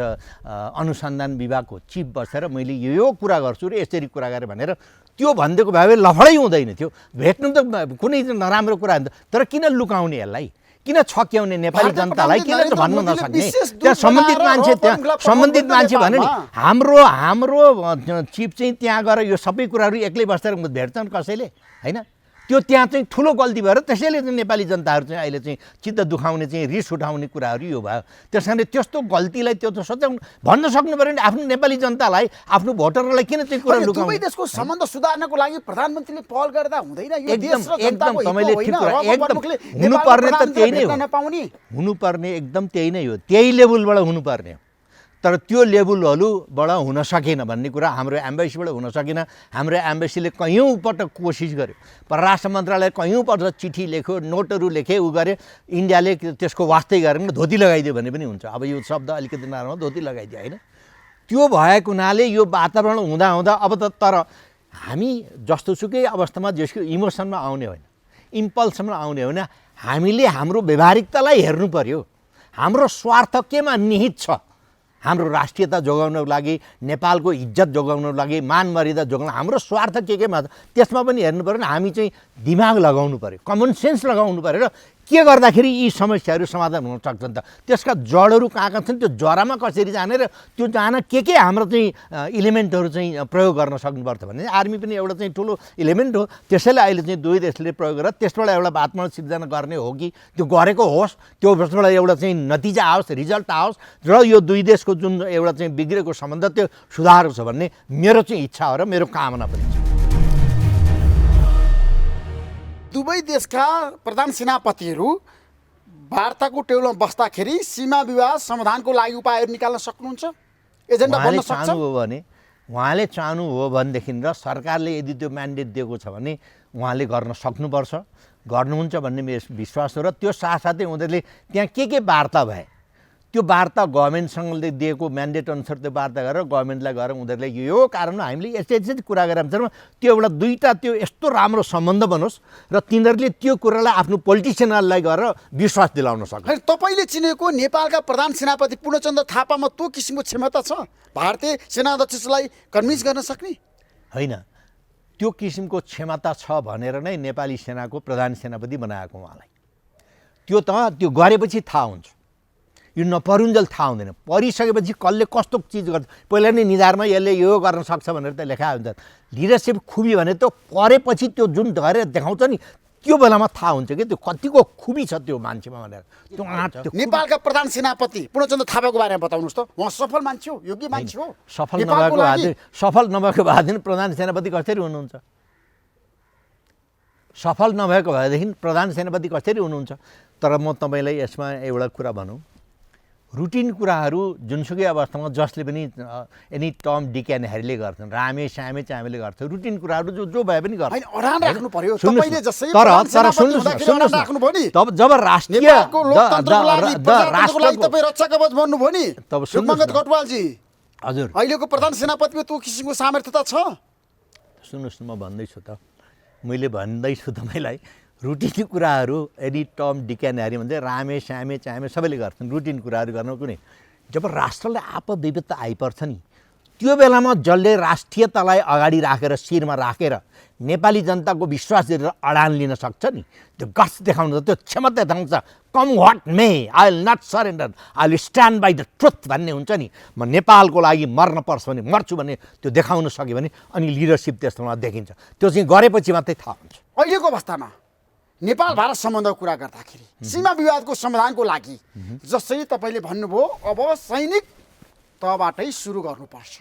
अनुसन्धान विभागको चिफ बसेर मैले यो कुरा गर्छु र यसरी कुरा गरेँ भनेर त्यो भनिदिएको भए लफडै हुँदैन थियो। भेट्नु त कुनै नराम्रो कुरा होइन, तर किन लुकाउने यसलाई, किन छक्याउने नेपाली जनतालाई, किन भन्नु नसक्ने? त्यहाँ सम्बन्धित मान्छे भने नि हाम्रो चिफ चाहिँ त्यहाँ गएर यो सबै कुराहरू एक्लै बसेर भेट्छन् कसैले होइन। त्यो त्यहाँ चाहिँ ठुलो गल्ती भएर त्यसैले चाहिँ नेपाली जनताहरू चाहिँ अहिले चाहिँ चित्त दुखाउने चाहिँ रिस उठाउने कुराहरू यो भयो। त्यस कारणले त्यस्तो गल्तीलाई त्यो त सच्याउनु भन्न सक्नु पऱ्यो नि आफ्नो नेपाली जनतालाई, आफ्नो भोटरलाई किन चाहिँ कुरा लुकाउने? दुवै देशको सम्बन्ध सुधार्नको लागि प्रधानमन्त्रीले पहल गर्दा हुँदैन? यो एकदम देश र जनताको हित तपाईँले होइन, ठिक कुरा, एकदम नेपालको हुनुपर्ने त त्यही नै हो, नपाउने हुनुपर्ने एकदम त्यही नै हो, त्यही लेभलबाट हुनुपर्ने हो। तर त्यो लेभलहरूबाट हुन सकेन भन्ने कुरा हाम्रो एम्बेसीबाट हुन सकेन। हाम्रो एम्बेसीले कयौँ पटक कोसिस गर्यो, परराष्ट्र मन्त्रालय कयौँ पटक चिठी लेख्यो, नोटहरू लेखे, उ गरे, इन्डियाले त्यसको वास्तै गरेन, धोती लगाइदियो भने पनि हुन्छ। अब यो शब्द अलिकति नराम्रो, धोती लगाइदियो होइन। त्यो भएको हुनाले यो वातावरण हुँदा अब त तर हामी जस्तोसुकै अवस्थामा जसको इमोसनमा आउने होइन, इम्पल्समा आउने होइन, हामीले हाम्रो व्यवहारिकतालाई हेर्नु पर्यो। हाम्रो स्वार्थ केमा निहित छ? हाम्रो राष्ट्रियता जोगाउनको लागि, नेपालको इज्जत जोगाउनको लागि, मान मर्यादा जोगाउनु, हाम्रो स्वार्थ केमा छ त्यसमा पनि हेर्नु पऱ्यो नि। हामी चाहिँ दिमाग लगाउनु पऱ्यो, कमन सेन्स लगाउनु पऱ्यो र के गर्दाखेरि यी समस्याहरू समाधान हुन सक्छन् त, त्यसका जडहरू कहाँ छन्, त्यो जरामा कसरी जाने र त्यो जान के हाम्रो चाहिँ इलिमेन्टहरू चाहिँ प्रयोग गर्न सक्नुपर्छ भने आर्मी पनि एउटा चाहिँ ठुलो इलिमेन्ट हो। त्यसैले अहिले चाहिँ दुवै देशले प्रयोग गरेर त्यसबाट एउटा वातावरण सिर्जना गर्ने हो कि त्यो गरेको होस्, त्यो त्यसबाट एउटा चाहिँ नतिजा आओस्, रिजल्ट आओस् र यो दुई देशको जुन एउटा चाहिँ बिग्रेको सम्बन्ध त्यो सुधार छ भन्ने मेरो चाहिँ इच्छा हो र मेरो कामना पनि छ। दुवै देशका प्रधान सेनापतिहरू वार्ताको टेबलमा बस्दाखेरि सीमा विवाद समाधानको लागि उपायहरू निकाल्न सक्नुहुन्छ? एजेन्डा उहाँले बन्न सक्छ। चाहनु हो भने उहाँले चाहनु हो भनेदेखि र सरकारले यदि त्यो म्यान्डेट दिएको छ भने उहाँले गर्न सक्नुपर्छ, गर्नुहुन्छ भन्ने मेरो विश्वास हो। र त्यो साथसाथै उनीहरूले त्यहाँ के वार्ता भए त्यो वार्ता गभर्मेन्टसँगले दिएको म्यान्डेट अनुसार त्यो वार्ता गरेर गभर्मेन्टलाई गएर उनीहरूले यो कारण हामीले यस्तै कुरा गरेर त्यो एउटा दुईवटा त्यो यस्तो राम्रो सम्बन्ध बनोस् र तिनीहरूले त्यो कुरालाई आफ्नो पोलिटिसियनहरूलाई गएर विश्वास दिलाउन सक्छ। तपाईँले चिनेको नेपालका प्रधान सेनापति पूर्णचन्द्र थापामा त्यो किसिमको क्षमता छ भारतीय सेनाध्यक्षलाई कन्भिन्स गर्न सक्ने? होइन, त्यो किसिमको क्षमता छ भनेर नै नेपाली सेनाको प्रधान सेनापति बनाएको उहाँलाई। त्यो गरेपछि थाहा हुन्छ, यो नपरुन्जेल थाहा हुँदैन। परिसकेपछि कसले कस्तो चिज गर्छ पहिला नै निधारमा यसले यो गर्न सक्छ भनेर त लेखा हुन्छ। लिडरसिप खुबी भने त परेपछि त्यो जुन गरेर देखाउँछ नि त्यो बेलामा थाहा हुन्छ कि त्यो कतिको खुबी छ त्यो मान्छेमा भनेर। त्यो नेपालका प्रधान सेनापति पूर्णचन्द्र थापाको बारेमा बताउनुहोस् त। उहाँ सफल मान्छे हो, योग्य मान्छे हो। सफल नभएको भएदेखि प्रधान सेनापति कसरी हुनुहुन्छ? सफल नभएको भएदेखि प्रधान सेनापति कसरी हुनुहुन्छ? तर म तपाईँलाई यसमा एउटा कुरा भनौँ, रुटिन कुराहरू जुनसुकै अवस्थामा जसले पनि एनी टम डिक एन्ड ह्यारीले गर्छन्, रामे श्यामे चामेले गर्छ, रुटिन कुराहरू जो भए पनि गर्छ। तब जब राष्ट्रिय हजुर अहिलेको प्रधान सेनापतिमा त्यो किसिमको सामर्थ्यता छ? सुन्नुहोस् न, म भन्दैछु त, मैले भन्दैछु तपाईँलाई, रुटिन कुराहरू एनी टम डिक एन्ड ह्यारी भन्छ, रामे श्यामे चामे सबैले गर्छन् रुटिन कुराहरू गर्न कुनै। जब राष्ट्रलाई आपविपत्ता आइपर्छ नि त्यो बेलामा जसले राष्ट्रियतालाई अगाडि राखेर शिरमा राखेर नेपाली जनताको विश्वास दिएर अडान लिन सक्छ नि, त्यो गट्स देखाउनु, त्यो क्षमता देखाउँछ। Come what may I will not surrender, I will stand by the truth भन्ने हुन्छ नि। म नेपालको लागि मर्न पर्छ भने मर्छु भन्ने त्यो देखाउन सक्यो भने अनि लिडरसिप त्यसमा देखिन्छ। त्यो चाहिँ गरेपछि मात्रै थाहा हुन्छ। अहिलेको अवस्थामा नेपाल भारत सम्बन्धको कुरा गर्दाखेरि सीमा विवादको समाधानको लागि जसरी तपाईँले भन्नुभयो अब सैनिक तहबाटै सुरु गर्नुपर्छ।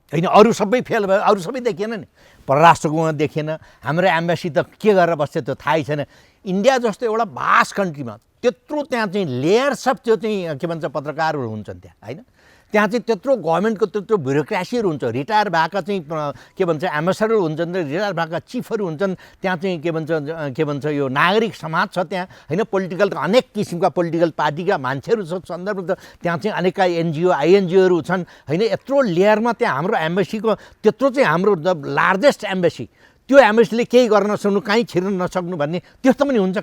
होइन, अरू सबै फेल भयो, अरू सबै देखिएन नि। परराष्ट्रको उहाँ देखिएन, हाम्रो एम्बेसी त के गरेर बस्छ त्यो थाहै छैन। इन्डिया जस्तो एउटा भास्ट कन्ट्रीमा त्यत्रो त्यहाँ चाहिँ लेयर्स अफ त्यो चाहिँ के भन्छ पत्रकारहरू हुन्छन् त्यहाँ, होइन? त्यहाँ चाहिँ त्यत्रो गभर्मेन्टको त्यत्रो ब्युरोक्रेसीहरू हुन्छ, रिटायर भएका चाहिँ के भन्छ एम्बेसडर हुन्छन्, रिटायर भएका चिफहरू हुन्छन्, त्यहाँ चाहिँ के भन्छ यो नागरिक समाज छ त्यहाँ, होइन? पोलिटिकल अनेक किसिमका पोलिटिकल पार्टीका मान्छेहरू छ सन्दर्भ, त्यहाँ चाहिँ अनेकका एनजिओ आइएनजिओहरू छन्, होइन? यत्रो लेयरमा त्यहाँ हाम्रो एम्बेसीको त्यत्रो चाहिँ हाम्रो लार्जेस्ट एम्बेसी, त्यो एम्बेसीले केही गर्न नसक्नु, कहीँ छिर्न नसक्नु भन्ने त्यस्तो पनि हुन्छ?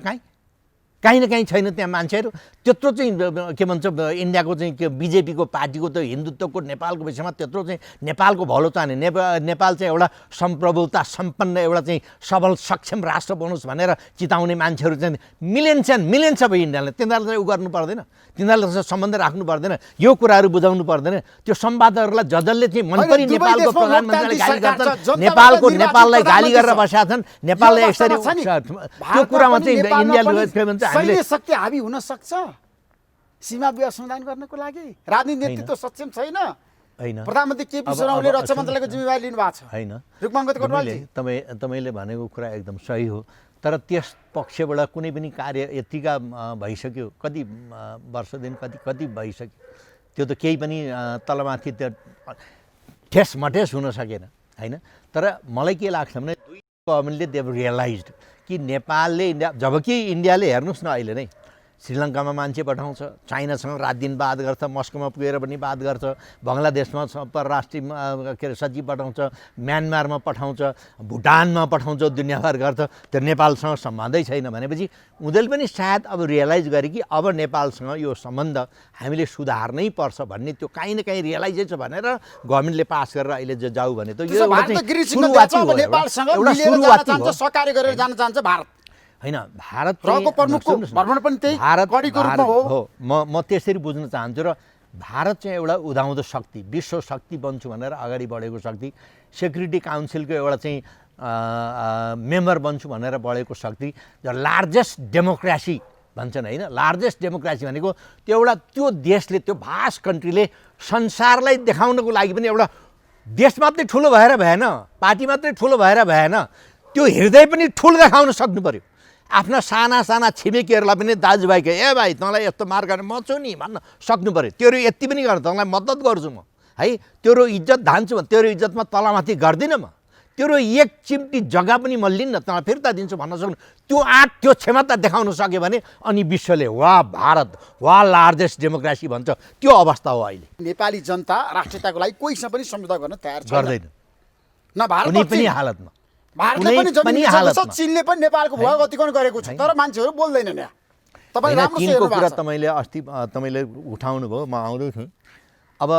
काहीँ न काहीँ छैन त्यहाँ मान्छेहरू। त्यत्रो चाहिँ के भन्छ इन्डियाको चाहिँ के बिजेपीको पार्टीको त हिन्दुत्वको नेपालको विषयमा त्यत्रो चाहिँ नेपालको भलो चाहने, नेपाल चाहिँ एउटा सम्प्रभुता सम्पन्न एउटा चाहिँ सबल सक्षम राष्ट्र बनोस् भनेर चिताउने मान्छेहरू चाहिँ मिलियन्स अब इन्डियाले। तिनीहरूलाई उ गर्नु पर्दैन, तिनीहरूलाई सम्बन्ध राख्नु पर्दैन, यो कुराहरू बुझाउनु पर्दैन। त्यो संवादहरूलाई जसले चाहिँ मनपरी नेपालको प्रधानमन्त्रीले गाली गर्छन्, नेपाललाई गाली गरेर बसेका छन्, नेपाललाई यसरी त्यो कुरामा चाहिँ इन्डियाले के भन्छ सैन्य शक्ति हाबी हुन सक्छ सीमा विवाद समाधान गर्नको लागि? राजनीतिक नेतृत्व सक्षम छैन। होइन, प्रधानमन्त्री केपी शर्मा ओलीले रक्षा मन्त्रालयको जिम्मेवारी लिनु भएको छ। होइन, रुक्माङ्गत कोटवालजी, तपाईँले भनेको कुरा एकदम सही हो। तर त्यस पक्षबाट कुनै पनि कार्य यतिका भइसक्यो, कति वर्षदेखि कति भइसक्यो, त्यो त केही पनि तलमाथि त्यो ठेस मठेस हुन सकेन, होइन? तर मलाई के लाग्छ भने दुई गभर्मेन्टले दे रियलाइज्ड कि नेपालले जबकि इन्डियाले हेर्नुहोस् न अहिले नै श्रीलङ्कामा मान्छे पठाउँछ, चाइनासँग रात दिन बात गर्छ, मस्कोमा पुगेर पनि बात गर्छ, बङ्गलादेशमा परराष्ट्रिय के अरे सचिव पठाउँछ, म्यानमारमा पठाउँछ, भुटानमा पठाउँछ, दुनियाँभर गर्छ। त्यो नेपालसँग सम्बन्धै छैन भनेपछि उनीहरूले पनि सायद अब रियलाइज गरे कि अब नेपालसँग यो सम्बन्ध हामीले सुधार्नै पर्छ भन्ने त्यो काहीँ न काहीँ रियलाइजै छ भनेर गभर्मेन्टले पास गरेर अहिले जाऊ भने त यो होइन। भारत हो, म त्यसरी बुझ्न चाहन्छु। र भारत चाहिँ एउटा उदाउँदो शक्ति, विश्व शक्ति बन्छु भनेर अगाडि बढेको शक्ति, सेक्युरिटी काउन्सिलको एउटा चाहिँ मेम्बर बन्छु भनेर बढेको शक्ति, द लार्जेस्ट डेमोक्रेसी भन्छन्, होइन? लार्जेस्ट डेमोक्रेसी भनेको त्यो एउटा त्यो देशले, त्यो भास्ट कन्ट्रीले संसारलाई देखाउनको लागि पनि एउटा देश मात्रै ठुलो भएर भएन, पार्टी मात्रै ठुलो भएर भएन, त्यो हृदय पनि ठुलो देखाउन सक्नु पर्यो। आफ्ना साना छिमेकीहरूलाई पनि दाजुभाइको ए भाइ तँलाई यस्तो मार गर्ने म छु नि भन्न सक्नु पऱ्यो। त्योहरू यति पनि गर्नु, तँलाई मद्दत गर्छु म, है तेरो इज्जत धान्छु भने तेरो इज्जतमा तलमाथि गर्दिनँ म तेरो एक चिम्टी जग्गा पनि म लिन्न तँलाई फिर्ता दिन्छु भन्न सक्नु त्यो आँट त्यो क्षमता देखाउन सक्यो भने अनि विश्वले वाह भारत वाह लार्जेस्ट डेमोक्रेसी भन्छ त्यो अवस्था हो अहिले नेपाली जनता राष्ट्रियताको लागि कोहीसँग पनि सम्झौता गर्न तयार छैन गर्दैन न भारत कुनै पनि हालतमा भारतले कुनै पनि जमिन पनि लिएको छ, हालतमा। चीनले पनि नेपालको भूभागीकरण गरेको छ तर मान्छेहरू बोल्दैनन् यहाँ तपाईँ होइन, राम्रो चीनको कुरा छ तपाईँले अस्ति तपाईँले उठाउनु भयो म आउँदै थिएँ अब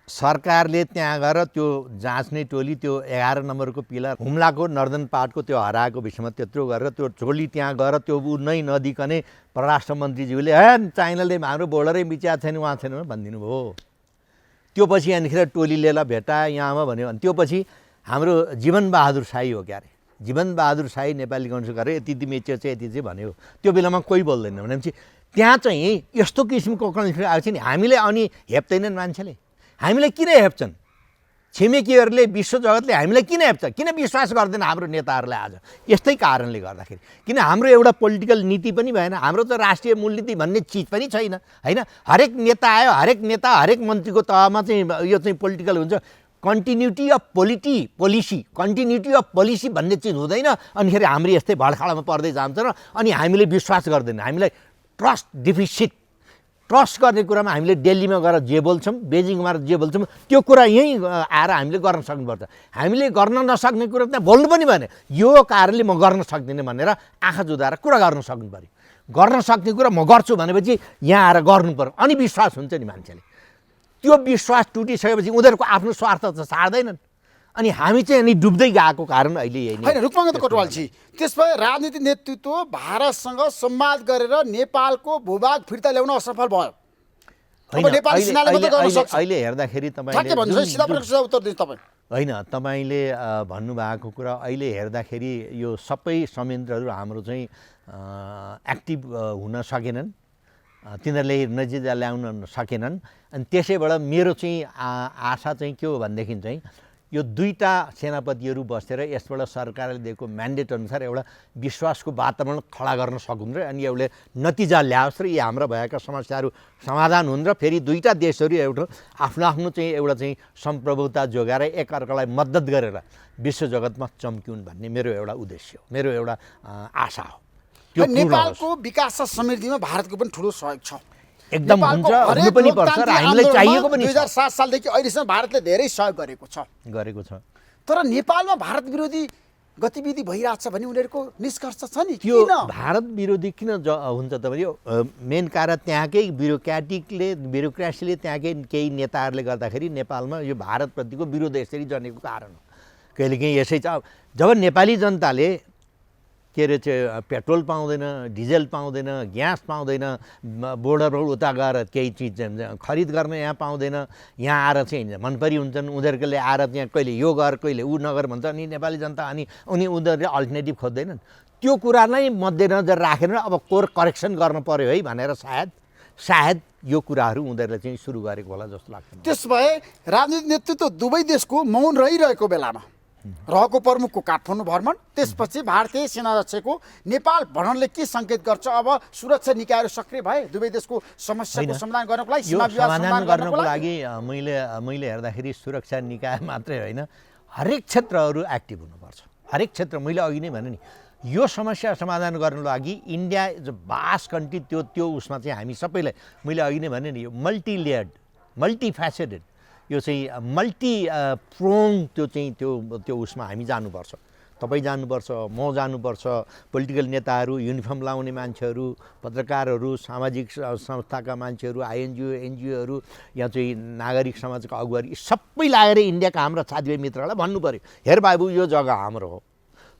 सरकारले त्यहाँ गएर त्यो जाँच्ने टोली त्यो 11 नम्बरको पिलर हुम्लाको नर्दन पार्टको त्यो हराएको विषयमा त्यत्रो गरेर त्यो टोली त्यहाँ गएर त्यो ऊ नै नदिकने परराष्ट्र मन्त्रीज्यूले चाइनाले हाम्रो बोर्डरै बिच्या छैन उहाँ छैन भनिदिनु भयो त्यो पछि यहाँनिर टोलीले ल भेटाए यहाँमा भन्यो भने त्यो पछि हाम्रो जीवनबहादुर शाही हो क्यारे जीवनबहादुर शाही नेपाली काउन्सिल गरेर यति मेच्यो चाहिँ यति चाहिँ भन्यो त्यो बेलामा कोही बोल्दैन भनेपछि त्यहाँ चाहिँ यस्तो किसिमको कन्फ्लिक्ट आएको छ नि हामीले अनि हेप्दैनन् मान्छेले हामीलाई किन हेप्छन् छिमेकीहरूले विश्व जगतले हामीलाई किन हेप्छ किन विश्वास गर्दैन हाम्रो नेताहरूलाई आज यस्तै कारणले गर्दाखेरि किन हाम्रो एउटा पोलिटिकल नीति पनि भएन हाम्रो त राष्ट्रिय मूलनीति भन्ने चिज पनि छैन होइन हरेक नेता आयो हरेक नेता हरेक मन्त्रीको तहमा चाहिँ यो चाहिँ पोलिटिकल हुन्छ continuity of continuity of policy भन्ने चिज हुँदैन अनिखेरि हाम्रो यस्तै भडखाडामा पर्दै जान्छ र अनि हामीले विश्वास गर्दैन हामीलाई ट्रस्ट डिफिसिट ट्रस्ट गर्ने कुरामा हामीले दिल्लीमा गएर जे बोल्छौँ बेजिङमा जे बोल्छौँ त्यो कुरा यहीँ आएर हामीले गर्न सक्नुपर्छ हामीले गर्न नसक्ने कुरा त्यहाँ बोल्नु पनि भने यो कारणले म गर्न सक्दिनँ भनेर आँखा जुदाएर कुरा गर्न सक्नु पऱ्यो गर्न सक्ने कुरा म गर्छु भनेपछि यहाँ आएर गर्नु पर्यो अनि विश्वास हुन्छ नि मान्छेले त्यो विश्वास टुटिसकेपछि उनीहरूको आफ्नो स्वार्थ त सार्दैनन् अनि हामी चाहिँ अनि डुब्दै गएको कारण अहिले यही होइन रुक्माङ्ग कोटवालजी त्यसपछि राजनीतिक नेतृत्व भारतसँग संवाद गरेर नेपालको भूभाग फिर्ता ल्याउन असफल भयो अब नेपाली सेनाले मात्रै गर्न सक्छ अहिले हेर्दाखेरि ठ्याक्कै भन्नुहोस् सिधा प्रश्नको सिधा उत्तर दिनुहोस् तपाईँ होइन तपाईँले भन्नुभएको कुरा अहिले हेर्दाखेरि यो सबै संयन्त्रहरू हाम्रो चाहिँ एक्टिभ हुन सकेनन् तिनीहरूले नजिक ल्याउन सकेनन् अनि त्यसैबाट मेरो चाहिँ आशा चाहिँ के हो भनेदेखि चाहिँ यो दुईटा सेनापतिहरू बसेर यसबाट सरकारले दिएको म्यान्डेट अनुसार एउटा विश्वासको वातावरण खडा गर्न सकुन् र अनि एउटा नतिजा ल्याओस् र यी हाम्रा भएका समस्याहरू समाधान हुन् र फेरि दुईटा देशहरू एउटा आफ्नो आफ्नो चाहिँ एउटा चाहिँ सम्प्रभुता जोगाएर एकअर्कालाई मद्दत गरेर विश्व जगतमा चम्क्युन् भन्ने मेरो एउटा उद्देश्य हो मेरो एउटा आशा हो त्यो नेपालको विकास र समृद्धिमा भारतको पनि ठुलो सहयोग छ एकदम हुन्छ हुनु पनि पर्छ र हामीलाई चाहिएको पनि 2007 सालदेखि अहिलेसम्म भारतले धेरै सहयोग गरेको छ तर नेपालमा भारत विरोधी गतिविधि भइरहेछ भने उनीहरूको निष्कर्ष छ नि त्यो भारत विरोधी किन हुन्छ त भने मेन कारण त्यहाँकै ब्युरोक्रेसीले त्यहाँकै केही नेताहरूले गर्दाखेरि नेपालमा यो भारतप्रतिको विरोध यसरी जन्मेको कारण हो कहिलेकाहीँ यसै जब नेपाली जनताले के अरे चाहिँ पेट्रोल पाउँदैन डिजेल पाउँदैन ग्यास पाउँदैन बोर्डरबाट उता गएर केही चिज खरिद गर्न यहाँ पाउँदैन यहाँ आएर चाहिँ मनपरी हुन्छन् उनीहरूले आएर त्यहाँ कहिले यो गर कहिले ऊ नगर भन्छ अनि नेपाली जनता अनि उनीहरूले अल्टरनेटिभ खोज्दैनन् त्यो कुरालाई मध्यनजर राखेर अब कोर करेक्सन गर्न पर्यो है भनेर सायद यो कुराहरू उनीहरूले चाहिँ सुरु गरेको होला जस्तो लाग्छ त्यसभए राजनीतिक नेतृत्व दुवै देशको मौन रहिरहेको बेलामा रहेको प्रमुखको काठमाडौँ भ्रमण त्यसपछि भारतीय सेना रक्षको नेपाल भ्रमणले के सङ्केत गर्छ अब सुरक्षा निकायहरू सक्रिय भए दुवै देशको समस्याको समाधान गर्नको लागि समाधान गर्नको लागि मैले हेर्दाखेरि सुरक्षा निकाय मात्रै होइन हरेक क्षेत्रहरू एक्टिभ हुनुपर्छ हरेक क्षेत्र मैले अघि नै भने नि यो समस्या समाधान गर्नको लागि India is a vast country त्यो उसमा चाहिँ हामी सबैलाई मैले अघि नै भने नि यो मल्टिलेयर्ड मल्टिफ्यासेटेड यो चाहिँ मल्टी प्रोङ त्यो उसमा हामी जानुपर्छ तपाईँ जानुपर्छ म जानुपर्छ पोलिटिकल नेताहरू युनिफर्म लाउने मान्छेहरू पत्रकारहरू सामाजिक संस्थाका मान्छेहरू एनजिओहरू या चाहिँ नागरिक समाजका अगुवारी सबै लागेर इन्डियाका हाम्रा साथीभाइ मित्रहरूलाई भन्नु पऱ्यो हेर बाबु यो जग्गा हाम्रो हो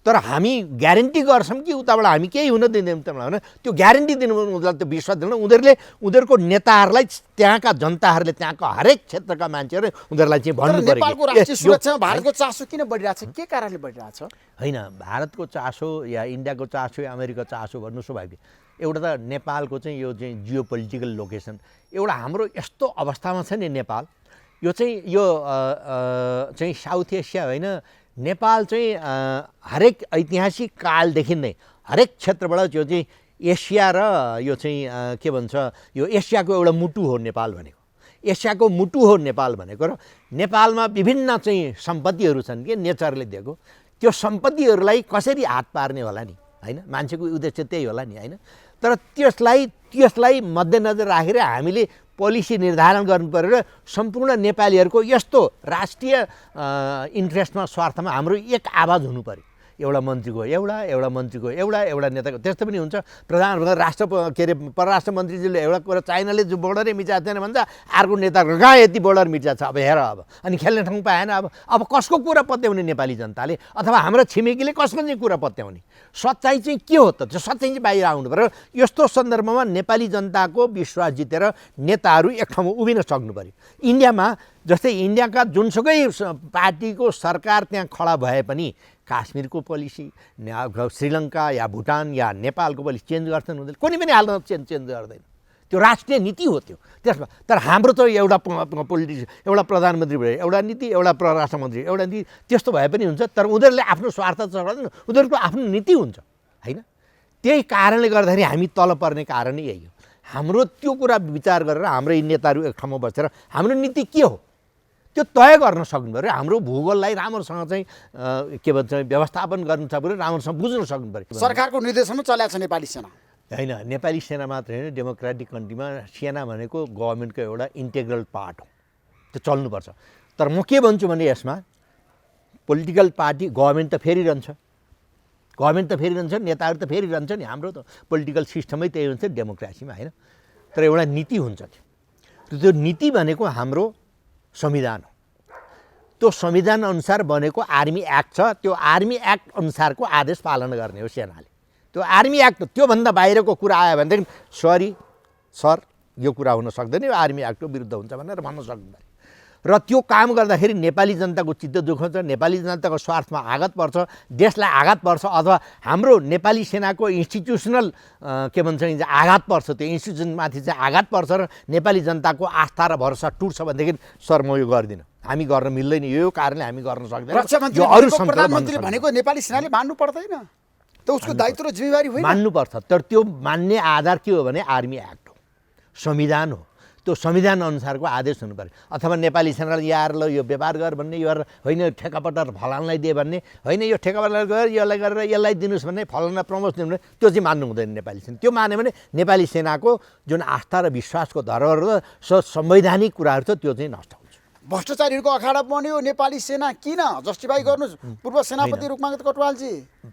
तर हामी ग्यारेन्टी गर्छौँ कि उताबाट हामी केही हुन दिँदैनौँ त भने त्यो ग्यारेन्टी दिनु उनीहरूलाई त्यो विश्वास दिनु उनीहरूको नेताहरूलाई त्यहाँका जनताहरूले त्यहाँका हरेक क्षेत्रका मान्छेहरू उनीहरूलाई चाहिँ भन्नु पर्यो नेपालको राष्ट्रिय सुरक्षामा भारतको चासो किन बढिरहेछ के कारणले बढिरहेछ होइन भारतको चासो या इन्डियाको चासो या अमेरिका चासो भन्नु स्वाभाविक एउटा त नेपालको चाहिँ यो चाहिँ जियो पोलिटिकल लोकेसन एउटा हाम्रो यस्तो अवस्थामा छ नि नेपाल यो चाहिँ यो चाहिँ साउथ एसिया होइन नेपाल चाहिँ हरेक ऐतिहासिक कालदेखि नै हरेक क्षेत्रबाट यो चाहिँ एसिया र यो चाहिँ के भन्छ यो एसियाको एउटा मुटु हो नेपाल भनेको एसियाको मुटु हो नेपाल भनेको र नेपालमा विभिन्न चाहिँ सम्पत्तिहरू छन् कि नेचरले दिएको त्यो सम्पत्तिहरूलाई कसरी हात पार्ने होला नि हैन मान्छेको उद्देश्य त्यही होला नि हैन तर त्यसलाई मध्यनजर राखेर हामीले पोलिसी निर्धारण गर्नु पर्यो र सम्पूर्ण नेपालीहरूको यस्तो राष्ट्रिय इन्ट्रेस्टमा स्वार्थमा हाम्रो एक आवाज हुनु पर्यो एउटा मन्त्रीको एउटा मन्त्रीको एउटा नेताको त्यस्तो पनि हुन्छ प्रधानमन्त्री परराष्ट्र मन्त्रीजीले एउटा कुरा चाइनाले जो बोर्डरै मिचाएको थिएन भन्छ अर्को नेताको कहाँ यति बोर्डर मिचाएको छ अब हेर अब अनि खेल्ने ठाउँ पाएन अब कसको कुरा पत्याउने नेपाली जनताले अथवा हाम्रो छिमेकीले कसको चाहिँ कुरा पत्याउने सच्चाइ चाहिँ के हो त त्यो सच्चाइ चाहिँ बाहिर आउनु पर्यो यस्तो सन्दर्भमा नेपाली जनताको विश्वास जितेर नेताहरू एक ठाउँमा उभिन सक्नु पर्यो इन्डियामा जस्तै इन्डियाका जुनसुकै पार्टीको सरकार त्यहाँ खडा भए पनि काश्मीरको पोलिसी श्रीलङ्का या भुटान या नेपालको पोलिसी चेन्ज गर्छन् हुँदैन कुनै पनि हालतमा चेन्ज गर्दैन त्यो राष्ट्रिय नीति हो त्यो त्यसमा तर हाम्रो त एउटा एउटा प्रधानमन्त्री भयो एउटा नीति एउटा परराष्ट्र मन्त्री एउटा नीति त्यस्तो भए पनि हुन्छ तर उनीहरूले आफ्नो स्वार्थ चलाउँदैन उनीहरूको आफ्नो नीति हुन्छ हैन त्यही कारणले गर्दाखेरि हामी तल पर्ने कारण नै यही हो हाम्रो त्यो कुरा विचार गरेर हाम्रो यी नेताहरू एक ठाउँमा बसेर हाम्रो नीति के हो त्यो तय गर्न सक्नु पर्यो हाम्रो भूगोललाई राम्रोसँग चाहिँ के भन्छ व्यवस्थापन गर्नु छ भने राम्रोसँग बुझ्न सक्नु पर्यो सरकारको निर्देशनमा चलाएको छ नेपाली सेना हैन नेपाली सेना मात्र हैन डेमोक्रेटिक कन्ट्रीमा सेना भनेको गभर्नमेन्टको एउटा इन्टेग्रल पार्ट हो त्यो चल्नुपर्छ तर म के भन्छु भने यसमा पोलिटिकल पार्टी गभर्नमेन्ट त फेरिरहन्छ नेताहरू त फेरिरहन्छ नि हाम्रो त पोलिटिकल सिस्टमै त्यही हुन्छ डेमोक्रेसीमा हैन तर एउटा नीति हुन्छ त्यो नीति भनेको हाम्रो संविधान हो त्यो संविधान अनुसार बनेको आर्मी एक्ट छ त्यो आर्मी एक्ट अनुसारको आदेश पालना गर्ने हो सेनाले त्यो आर्मी एक्ट त्योभन्दा बाहिरको कुरा आयो भनेदेखि सरी सर यो कुरा हुन सक्दैन यो आर्मी एक्टको विरुद्ध हुन्छ भनेर भन्न सक्दैन र त्यो काम गर्दाखेरि नेपाली जनताको चित्त दुखाउँछ नेपाली जनताको स्वार्थमा आघात पर्छ देशलाई आघात पर्छ अथवा हाम्रो नेपाली सेनाको इन्स्टिट्युसनल के भन्छ आघात पर्छ त्यो इन्स्टिट्युसनमाथि चाहिँ आघात पर्छ र नेपाली जनताको आस्था र भरोसा टुट्छ भनेदेखि सर म यो गर्दिनँ हामी गर्न मिल्दैन यो कारणले हामी गर्न सक्दैनौँ अरू प्रधानमन्त्रीले भनेको नेपाली सेनाले मान्नु पर्दैन त उसको दायित्व र जिम्मेवारी होइन मान्नुपर्छ तर त्यो मान्ने आधार के हो भने आर्मी एक्ट हो संविधान हो त्यो संविधान अनुसारको आदेश हुनु पर्यो अथवा नेपाली सेनाले यार ल यो व्यापार गर भन्ने यो होइन ठेकापट्टा फलानलाई दिए भन्ने होइन यो ठेकापट्टा गरेर यसलाई गरेर यसलाई दिनुहोस् भन्ने फलाना प्रमोसन दिनु भने त्यो चाहिँ मान्नु हुँदैन नेपाली सेना त्यो मान्यो भने नेपाली सेनाको जुन आस्था र विश्वासको धरोहर र संवैधानिक कुराहरू छ त्यो चाहिँ नष्ट हुन्छ भ्रष्टाचारीहरूको अखाडा बन्यो नेपाली सेना किन जस्टिफाई गर्नुहोस् पूर्व सेनापति रुकमाङ्ग कटवालजी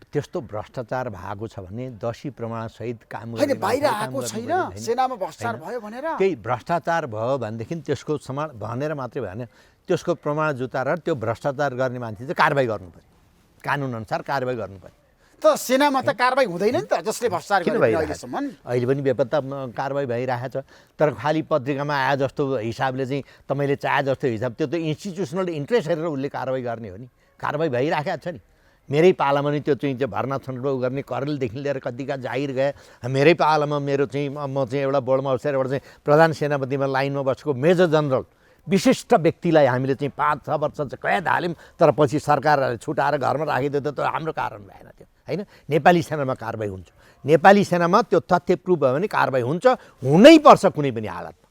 त्यस्तो भ्रष्टाचार भएको छ भने दोषी प्रमाणसहित काम होइन बाहिर आएको छैन सेनामा भ्रष्टाचार भयो भनेर त्यही भ्रष्टाचार भयो भनेदेखि त्यसको भनेर मात्रै भएन त्यसको प्रमाण जुटाएर त्यो भ्रष्टाचार गर्ने मान्छे चाहिँ कारबाही गर्नु पर्यो कानुनअनुसार कारबाही गर्नु पर्यो त सेनामा त कारबाही हुँदैन नि त जसले भ्रष्टाचार गरेको अहिलेसम्म अहिले पनि बेपत्ता कारबाही भइरहेको छ तर खालि पत्रिकामा आए जस्तो हिसाबले चाहिँ तपाईँले चाहे जस्तो हिसाब त्यो त इन्स्टिट्युसनल इन्ट्रेस्ट हेरेर उसले कारबाही गर्ने हो नि कारबाही भइरहेको छ नि मेरै पालामा नि त्यो चाहिँ भर्ना छनौट गर्ने करेलदेखि लिएर कतिका जागिर गए मेरै पालामा मेरो चाहिँ म चाहिँ एउटा बोर्डमा बसेर एउटा चाहिँ प्रधान सेनापतिमा लाइनमा बसेको मेजर जनरल विशिष्ट व्यक्तिलाई हामीले चाहिँ 5-6 वर्ष चाहिँ कैद हाल्यौँ तर पछि सरकारले छुटाएर घरमा राखिदियो त हाम्रो कारण भएन त्यो हैन नेपाली सेनामा कारबाही हुन्छ नेपाली सेनामा त्यो तथ्य प्रुफ भयो भने कारबाही हुन्छ हुनै पर्छ कुनै पनि हालतमा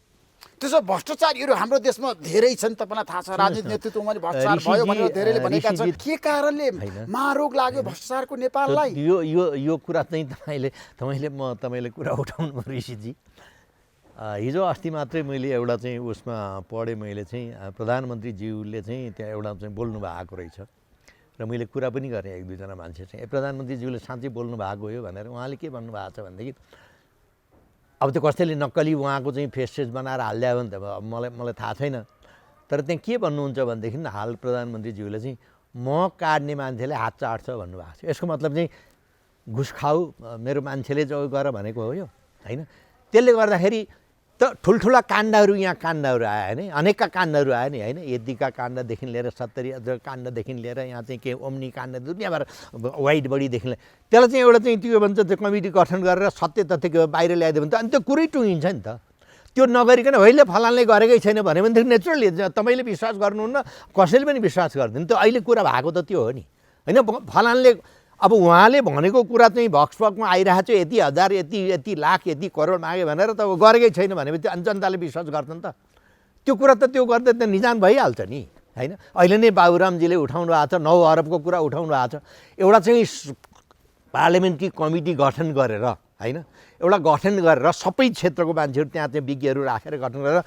त्यसो भ्रष्टाचारीहरू हाम्रो देशमा धेरै छन् तपाईँलाई थाहा छ राजनीतिक नेतृत्वमा भ्रष्टाचार भयो भनेर धेरैले भनेका छन् के कारणले महारोग लाग्यो भ्रष्टाचारको नेपाललाई यो कुरा चाहिँ तपाईँले कुरा उठाउनु ऋषिजी हिजो अस्ति मात्रै मैले एउटा चाहिँ उसमा पढेँ मैले चाहिँ प्रधानमन्त्रीज्यूले चाहिँ त्यहाँ एउटा चाहिँ बोल्नु भएको रहेछ र मैले कुरा पनि गरेँ एक दुईजना मान्छे चाहिँ प्रधानमन्त्रीज्यूले साँच्चै बोल्नु भएको हो भनेर उहाँले के भन्नुभएको छ भनेदेखि अब त्यो कसैले नक्कली उहाँको चाहिँ फेसेस बनाएर हालिदियो भने त मलाई थाहा छैन तर त्यहाँ के भन्नुहुन्छ भनेदेखि हाल प्रधानमन्त्रीज्यूले चाहिँ म काट्ने मान्छेले हात चाट्छ भन्नुभएको छ यसको मतलब चाहिँ घुस खाऊ मेरो मान्छेले जो गर भनेको हो यो हैन त्यसले गर्दाखेरि त ठुल्ठुला काण्डहरू यहाँ काण्डहरू आयो होइन अनेकका काण्डहरू आयो नि होइन यतिका काण्डदेखि लिएर 70 काण्डदेखि लिएर यहाँ चाहिँ के ओम्नी काण्ड दुनियाँभर वाइड बडीदेखि लिएर त्यसलाई चाहिँ एउटा चाहिँ त्यो भन्छ त्यो कमिटी गठन गरेर सत्य तथ्य बाहिर ल्याइदियो भने त अनि त्यो कुरै टुङ्गिन्छ नि त त्यो नगरिकन होइन फलानले गरेकै छैन भन्यो भनेदेखि नेचुरली तपाईँले विश्वास गर्नुहुन्न कसैले पनि विश्वास गर्दैन त्यो अहिले कुरा भएको त त्यो हो नि होइन फलानले अब उहाँले भनेको कुरा चाहिँ भक्सपकमा आइरहेको छ यति हजार यति लाख यति करोड माग्यो भनेर त गरेकै छैन भनेपछि जनताले विश्वास गर्छन् त त्यो कुरा त त्यो गर्दा त निजान भइहाल्छ नि होइन। अहिले नै बाबुरामजीले उठाउनु भएको छ 9 अरबको कुरा उठाउनु भएको छ। एउटा चाहिँ पार्लियामेन्ट्री कमिटी गठन गरेर होइन, एउटा गठन गरेर सबै क्षेत्रको मान्छेहरू त्यहाँ चाहिँ विज्ञहरू राखेर गठन गरेर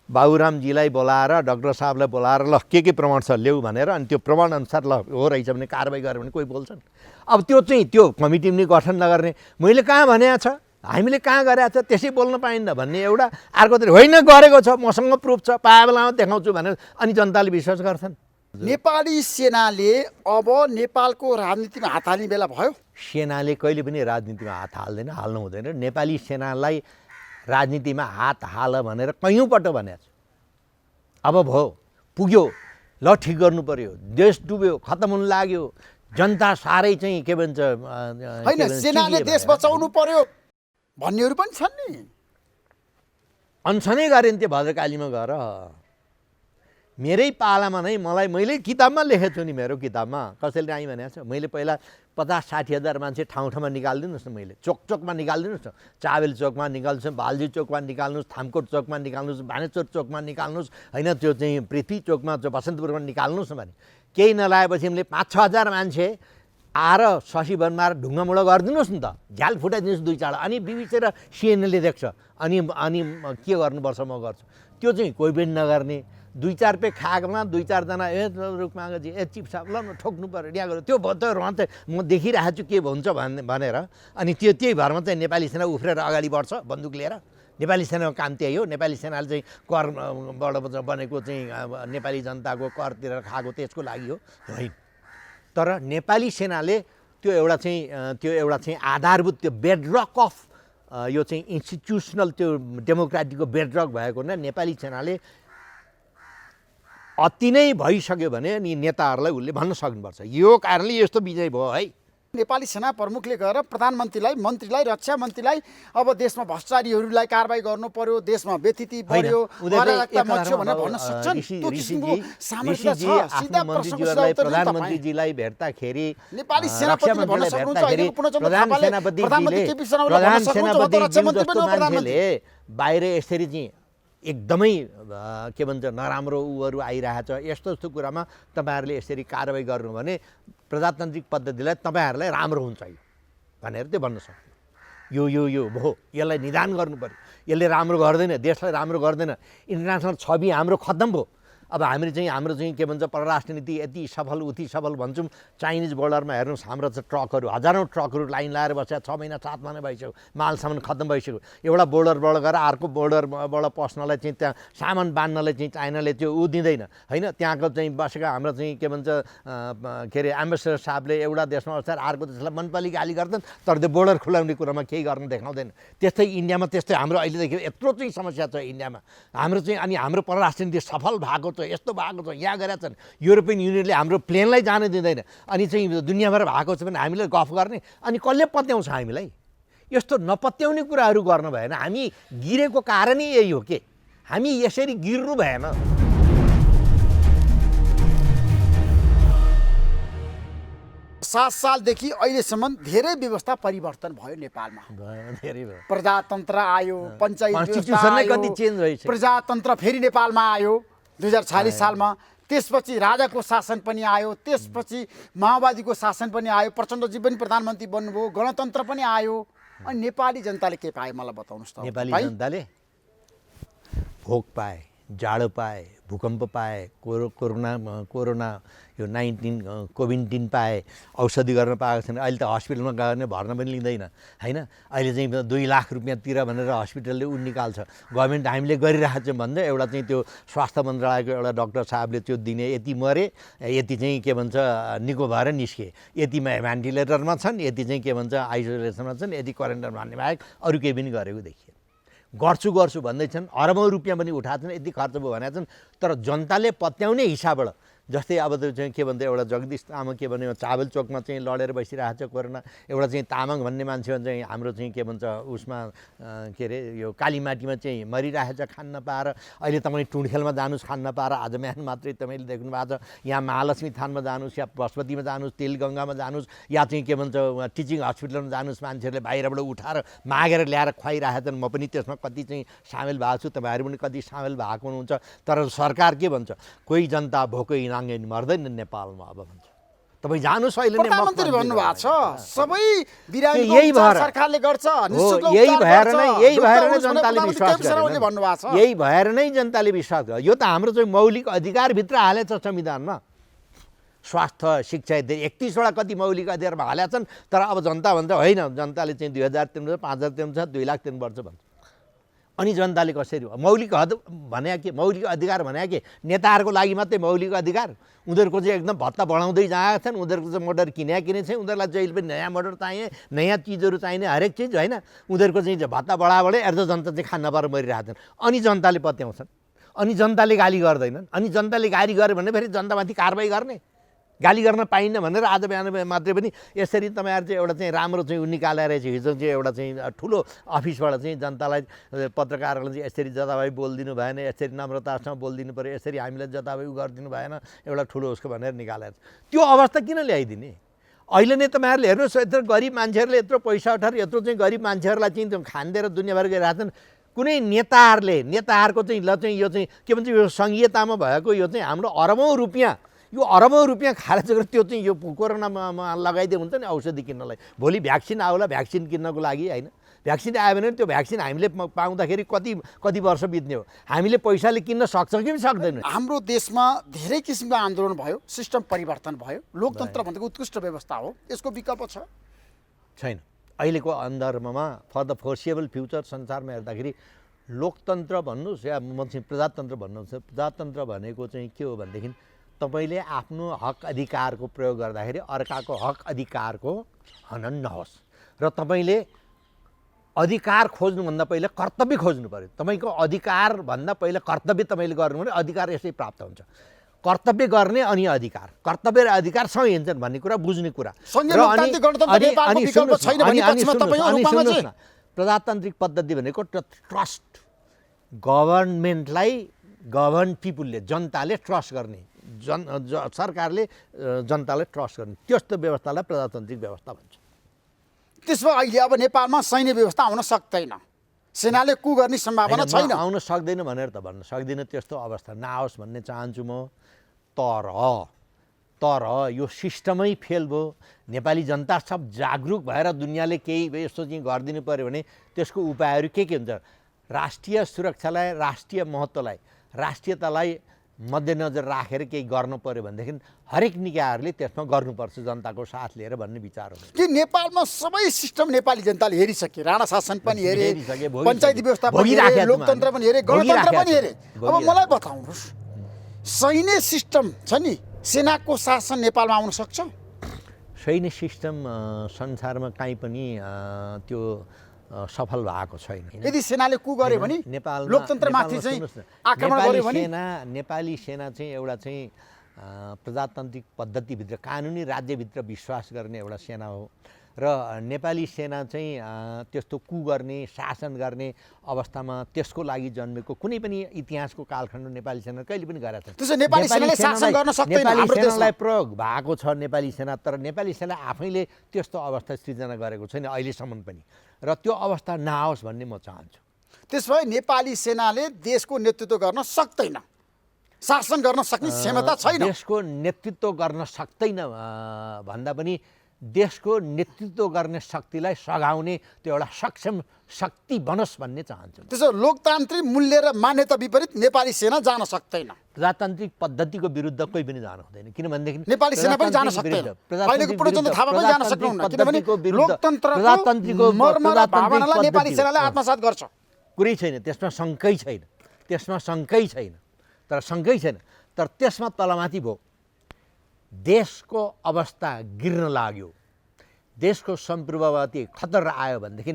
बाबुरामजीलाई बोलाएर डाक्टर साहबलाई बोलाएर ल के प्रमाण छ ल्याऊ भनेर, अनि त्यो प्रमाणअनुसार ल हो रहेछ भने कारबाही गर्यो भने कोही बोल्छन्। अब त्यो चाहिँ त्यो कमिटी पनि गठन नगर्ने, मैले कहाँ भनेको छ, हामीले कहाँ गरेको छ, त्यसै बोल्न पाइन्न भन्ने एउटा, अर्को त होइन गरेको छ मसँग प्रुफ छ पाए बेलामा देखाउँछु भनेर अनि जनताले विश्वास गर्छन्। नेपाली सेनाले अब नेपालको राजनीतिमा हात हाल्ने बेला भयो। सेनाले कहिले पनि राजनीतिमा हात हाल्दैन, हाल्नु हुँदैन। नेपाली सेनालाई राजनीतिमा हात हाल भनेर कैयौँपल्ट भनेको छु। अब भयो, पुग्यो, ल ठिक गर्नु पर्यो, देश डुब्यो, खतम हुन लाग्यो, जनता साह्रै चाहिँ के भन्छ होइन सेनाले देश बचाउनु पर्यो भन्नेहरू पनि छन् नि। अनसनै गरे नि त्यो भद्रकालीमा गएर। मेरै पालामा नै मैले किताबमा लेखेको छु नि, मेरो किताबमा कसैले आइ भनेको छ, मैले पहिला 50-60 हजार मान्छे ठाउँ ठाउँमा निकालिदिनुहोस् न, मैले चोक चोकमा निकालिदिनुहोस् न, चाबेल चोकमा निकाल्नुहोस्, बालजी चोकमा निकाल्नुहोस्, थामकोट चोकमा निकाल्नुहोस्, भानेश्वर चोकमा निकाल्नुहोस् होइन, त्यो चाहिँ पृथ्वी चोकमा बसन्तपुरमा निकाल्नुहोस् न भने केही नलाएपछि हामीले 5-6 हजार मान्छे आएर शशी बनमार ढुङ्गामुढा गरिदिनुहोस् नि त, झ्याल फुटाइदिनुहोस् 2-4, अनि बिबिसी र सिएनएले देख्छ, अनि के गर्नुपर्छ म गर्छु। त्यो चाहिँ कोही पनि नगर्ने, 2-4 पे खाएकोमा 2-4 जना रुखमागजी चिप साहब ल ठोक्नु पऱ्यो यहाँ गर्यो, त्यो भयो त म देखिरहेको छु के हुन्छ भनेर, अनि त्यही भरमा चाहिँ नेपाली सेना उफ्रेर अगाडि बढ्छ बन्दुक लिएर। नेपाली सेनाको काम त्यही हो। नेपाली सेनाले चाहिँ करबाट बनेको चाहिँ नेपाली जनताको करतिर खाएको त्यसको लागि हो होइन। तर नेपाली सेनाले त्यो एउटा चाहिँ आधारभूत त्यो बेडरक अफ यो चाहिँ इन्स्टिट्युसनल त्यो डेमोक्रेटिकको बेडरक भएको हुनाले नेपाली सेनाले अति नै भइसक्यो भने अनि नेताहरूलाई उसले भन्न सक्नुपर्छ यो कारणले यस्तो विजय भयो है। नेपाली सेना प्रमुखले गएर प्रधानमन्त्रीलाई, मन्त्रीलाई, रक्षा मन्त्रीलाई अब देशमा भ्रष्टाचारीहरूलाई कारबाही गर्नु पर्यो, देशमा व्यतिथि बढ्यो, अराजकता मच्यो भनेर भन्न सक्छन्। त्यो किसिमको सामर्थ्य छ। सिधा प्रश्नको जवाब त प्रधानमन्त्रीजीलाई भेट्दाखेरि नेपाली सेनापतिले भन्न सक्नुहुन्छ अहिलेको पुनर्जन्म थापाले प्रधानमन्त्री केपी शर्माले भन्न सक्नुहुन्छ, रक्षा मन्त्री पनि हो प्रधानमन्त्री। बाहिर यसरी चाहिँ एकदमै के भन्छ नराम्रो उहरू आइरहेछ, यस्तो कुरामा तपाईँहरूले यसरी कारबाही गर्नु भने प्रजातान्त्रिक पद्धतिलाई तपाईँहरूलाई राम्रो हुन्छ भनेर त्यो भन्न सक्यो। यो भयो, यसलाई निदान गर्नु पर्यो, यसले राम्रो गर्दैन, देशलाई राम्रो गर्दैन, इन्टरनेसनल छवि हाम्रो खत्तम भयो। अब हाम्रो चाहिँ के भन्छ परराष्ट्र नीति यति सफल उति सफल भन्छौँ, चाइनिज बोर्डरमा हेर्नुहोस् हाम्रो चाहिँ ट्रकहरू, हजारौँ ट्रकहरू लाइन लाएर बसेको 6 महिना 7 महिना भइसक्यो, माल सामान खत्तम भइसक्यो। एउटा बोर्डरबाट गएर अर्को बोर्डरबाट पस्नलाई चाहिँ त्यहाँ सामान बाँड्नलाई चाहिँ चाइनाले त्यो दिँदैन होइन। त्यहाँको चाहिँ बसेका हाम्रो चाहिँ के भन्छ के अरे एम्बेसडर साहबले एउटा देशमा बस्दा अर्को देशलाई मनपाली गाली गर्छन्, तर त्यो बोर्डर खुलाउने कुरामा केही गर्न देखाउँदैन। त्यस्तै इन्डियामा त्यस्तै हाम्रो अहिलेदेखि यत्रो चाहिँ समस्या छ इन्डियामा हाम्रो चाहिँ। अनि हाम्रो परराष्ट्र नीति सफल भएको छ, यस्तो भएको छ, यहाँ गरेका छन्। युरोपियन युनियनले हाम्रो प्लेनलाई जान दिँदैन, अनि चाहिँ दुनियाँभर भएको छ भने हामीले गफ गर्ने, अनि कसले पत्याउँछ हामीलाई? यस्तो नपत्याउने कुराहरू गर्न भएन। हामी गिरेको कारणै यही हो के, हामी यसरी गिर्नु भएन। 7 सालदेखि अहिलेसम्म धेरै व्यवस्था परिवर्तन भयो नेपालमा। धेरै भयो, प्रजातन्त्र आयो, पञ्चायत कन्स्टिट्युसन नै कति चेन्ज भइसक्यो, प्रजातन्त्र फेरि नेपालमा आयो 2046 सालमा। त्यसपछि राजाको शासन पनि आयो, त्यसपछि माओवादीको शासन पनि आयो, प्रचण्डजी पनि प्रधानमन्त्री बन्नुभयो, गणतन्त्र पनि आयो। अनि नेपाली जनताले के पाए मलाई बताउनुहोस् त। नेपाली जनताले भोक पाए, जाडो पाए, भूकम्प पाए, कोरोना यो 19 कोभिड-19 पाए, औषधि गर्न पाएको छैन। अहिले त हस्पिटलमा गयो भने भर्ना पनि लिँदैन होइन। अहिले चाहिँ 2 लाख रुपियाँ तिर भनेर हस्पिटलले निकाल्छ। गभर्मेन्ट हामीले गरिरहेको छ भन्दा एउटा चाहिँ त्यो स्वास्थ्य मन्त्रालयको एउटा डाक्टर साहबले त्यो दिने यति मरे, यति चाहिँ के भन्छ निको भएर निस्के, यतिमा भेन्टिलेटरमा छन्, यति चाहिँ के भन्छ आइसोलेसनमा छन्, यति क्वारेन्टाइन भन्ने बाहेक अरू केही पनि गरेको देखिएन। गर्छु भन्दैछन्, अरबौँ रुपियाँ पनि उठाएको छन्, यति खर्च भयो भनेका छन्। तर जनताले पत्याउने हिसाबबाट जस्तै अब त चाहिँ के भन्छ एउटा जगदीश तामाङ के भन्यो चावल चोकमा चाहिँ लडेर बसिरहेको छ कोरोना एउटा चाहिँ तामाङ भन्ने मान्छे चाहिँ हाम्रो चाहिँ के भन्छ उसमा के अरे यो कालीमाटीमा चाहिँ मरिरहेछ खान नपाएर अहिले तपाईँ टुँडखेलमा जानुहोस् खान नपाएर आज बिहान मात्रै तपाईँले देख्नु भएको छ यहाँ महालक्ष्मी थानमा जानुहोस् या पशुपतिमा जानुहोस् तेलगङ्गामा जानुहोस् या चाहिँ के भन्छ टिचिङ हस्पिटलमा जानुहोस् मान्छेहरूले बाहिरबाट उठाएर मागेर ल्याएर खुवाइरहेछन् म पनि त्यसमा कति चाहिँ सामेल भएको छु तपाईँहरू पनि कति सामेल भएको हुनुहुन्छ तर सरकार के भन्छ कोही जनता भोकै नाङ्गे मर्दैन नेपालमा अब भन्छ तपाईँ जानुहोस् अहिले नै प्रधानमन्त्री भन्नुभएको छ सबै बिरामीको यही उपचार भएर सरकारले गर्छ हो यही भएर नै जनताले विश्वास गर्छ भन्नुभएको छ यही भएर नै जनताले विश्वास गर्छ यो त हाम्रो चाहिँ मौलिक अधिकारभित्र हालेछ संविधानमा स्वास्थ्य शिक्षा इत्यादि 31वटा कति मौलिक अधिकारमा हालेका छन् तर अब जनता भन्छ होइन जनताले चाहिँ 2000 तिर्नुपर्छ 5000 तिर्नुपर्छ 2 लाख तिर्नुपर्छ भन्छ अनि जनताले कसरी मौलिक हद भने के मौलिक अधिकार भने के नेताहरूको लागि मात्रै मौलिक अधिकार उनीहरूको चाहिँ एकदम भत्ता बढाउँदै जाएका छन् उनीहरूको चाहिँ मोटर किने चाहिँ उनीहरूलाई जहिले पनि नयाँ मोटर चाहिने नयाँ चिजहरू चाहिने हरेक चिज होइन उनीहरूको चाहिँ भत्ता बढाबढे अर्ध जनता चाहिँ खान नपाएर मरिरहेका छन् अनि जनताले पत्याउँछन् अनि जनताले गाली गर्दैनन् अनि जनताले गाली गर्यो भने फेरि जनतामाथि कारबाही गर्ने गाली गर्न पाइन्न भनेर आज बिहान मात्रै पनि यसरी तपाईँहरू चाहिँ एउटा चाहिँ राम्रो चाहिँ निकालेर चाहिँ हिजो चाहिँ एउटा चाहिँ ठुलो अफिसबाट चाहिँ जनतालाई पत्रकारहरूलाई चाहिँ यसरी जताभाइ बोलिदिनु भएन यसरी नम्रतासँग बोलिदिनु पऱ्यो यसरी हामीलाई जताभाइ उ गरिदिनु भएन एउटा ठुलो उसको भनेर निकालेर त्यो अवस्था किन ल्याइदिने अहिले नै तपाईँहरूले हेर्नुहोस् यत्रो गरिब मान्छेहरूले यत्रो पैसा उठाएर यत्रो चाहिँ गरिब मान्छेहरूलाई चाहिँ खानिदिएर दुनियाँभर गइरहेछन् कुनै नेताहरूको चाहिँ ल चाहिँ यो चाहिँ के भन्छ यो सङ्घीयतामा भएको यो चाहिँ हाम्रो अरबौँ रुपियाँ खारेज गरेर त्यो चाहिँ यो कोरोनामा लगाइदियो हुन्छ नि औषधि किन्नलाई भोलि भ्याक्सिन आउला भ्याक्सिन किन्नको लागि होइन भ्याक्सिन आयो भने त्यो भ्याक्सिन हामीले पाउँदाखेरि कति वर्ष बित्ने हो हामीले पैसाले किन्न सक्छ कि सक्दैन हाम्रो देशमा धेरै किसिमको आन्दोलन भयो सिस्टम परिवर्तन भयो लोकतन्त्र भनेको उत्कृष्ट व्यवस्था हो यसको विकल्प छैन अहिलेको सन्दर्भमा फर द फोर्सिएबल फ्युचर संसारमा हेर्दाखेरि लोकतन्त्र भन्नुहोस् या म चाहिँ प्रजातन्त्र भन्नुहोस् प्रजातन्त्र भनेको चाहिँ के हो भनेदेखि तपाईले आफ्नो हक अधिकारको प्रयोग गर्दाखेरि अर्काको हक अधिकारको हनन नहोस् र तपाईले अधिकार खोज्नुभन्दा पहिले कर्तव्य खोज्नु पर्यो तपाईको अधिकार भन्दा पहिले कर्तव्य तपाईले गर्नु भने अधिकार यसै प्राप्त हुन्छ कर्तव्य गर्ने अनि अधिकार कर्तव्य र अधिकार सँगै हिँड्छन् भन्ने कुरा बुझ्ने कुरा प्रजातान्त्रिक पद्धति भनेको ट्रस्ट गभर्नमेन्टलाई गभर्न पिपुलले जनताले ट्रस्ट गर्ने सरकारले जनतालाई ट्रस्ट गर्ने त्यस्तो व्यवस्थालाई प्रजातान्त्रिक व्यवस्था भन्छ त्यसमा अहिले अब नेपालमा सैन्य व्यवस्था आउन सक्दैन सेनाले कु गर्ने सम्भावना छैन आउन सक्दैन भनेर त भन्न सक्दिनँ त्यस्तो अवस्था नआओस् भन्ने चाहन्छु म तर यो सिस्टमै फेल भयो नेपाली जनता सब जागरुक भएर दुनियाँले केही यस्तो चाहिँ गरिदिनु पर्यो भने त्यसको उपायहरू के हुन्छ राष्ट्रिय सुरक्षालाई राष्ट्रिय महत्त्वलाई राष्ट्रियतालाई मध्यनजर राखेर केही गर्नु पर्यो भनेदेखि हरेक निकायहरूले त्यसमा गर्नुपर्छ जनताको साथ लिएर भन्ने विचार हो कि नेपालमा सबै सिस्टम नेपाली जनताले हेरिसके राणा शासन पनि हेरे पञ्चायती व्यवस्था पनि हेरे लोकतन्त्र पनि हेरे गणतन्त्र पनि हेरे अब मलाई बताउनुहोस् सैन्य सिस्टम छ नि सेनाको शासन नेपालमा आउन सक्छ सैन्य सिस्टम संसारमा कहीँ पनि त्यो सफल भएको छैन यदि सेनाले कु गर्यो भने नेपाल लोकतन्त्रमाथि चाहिँ आक्रमण गर्यो भने नेपाली सेना चाहिँ एउटा चाहिँ प्रजातान्त्रिक पद्धतिभित्र कानुनी राज्यभित्र विश्वास गर्ने एउटा सेना हो र नेपाली सेना चाहिँ त्यस्तो कु गर्ने शासन गर्ने अवस्थामा त्यसको लागि जन्मेको कुनै पनि इतिहासको कालखण्ड नेपाली सेना कहिले पनि गरेको छैन त्यसो नेपाली सेनाले शासन गर्न सक्दैन हाम्रो देशलाई प्रयोग भएको छ नेपाली सेना तर नेपाली सेना आफैले त्यस्तो अवस्था सृजना गरेको छैन अहिलेसम्म पनि र त्यो अवस्था नआओस् भन्ने म चाहन्छु त्यसभए नेपाली सेनाले देशको नेतृत्व गर्न सक्दैन शासन गर्न सक्ने क्षमता छैन देशको नेतृत्व गर्न सक्दैन भन्दा पनि देशको नेतृत्व गर्ने शक्तिलाई सघाउने त्यो एउटा सक्षम शक्ति बनोस् भन्ने चाहन्छु त्यसो लोकतान्त्रिक मूल्य र मान्यता विपरीत नेपाली सेना जान सक्दैन प्रजातान्त्रिक पद्धतिको विरुद्ध कोही पनि जान हुँदैन किनभनेदेखि नेपाली सेना पनि जान सक्दैन अहिलेको पूर्णचन्द्र थापा पनि जान सक्नुहुन्न किनभने लोकतन्त्रको मर्म र भावनालाई नेपाली सेनाले आत्मसात गर्छ कुरै छैन त्यसमा शङ्कै छैन तर त्यसमा तलमाथि भयो देशको अवस्था गिर्न लाग्यो देशको सम्प्रभुत्वमाथि खतरा आयो भनेदेखि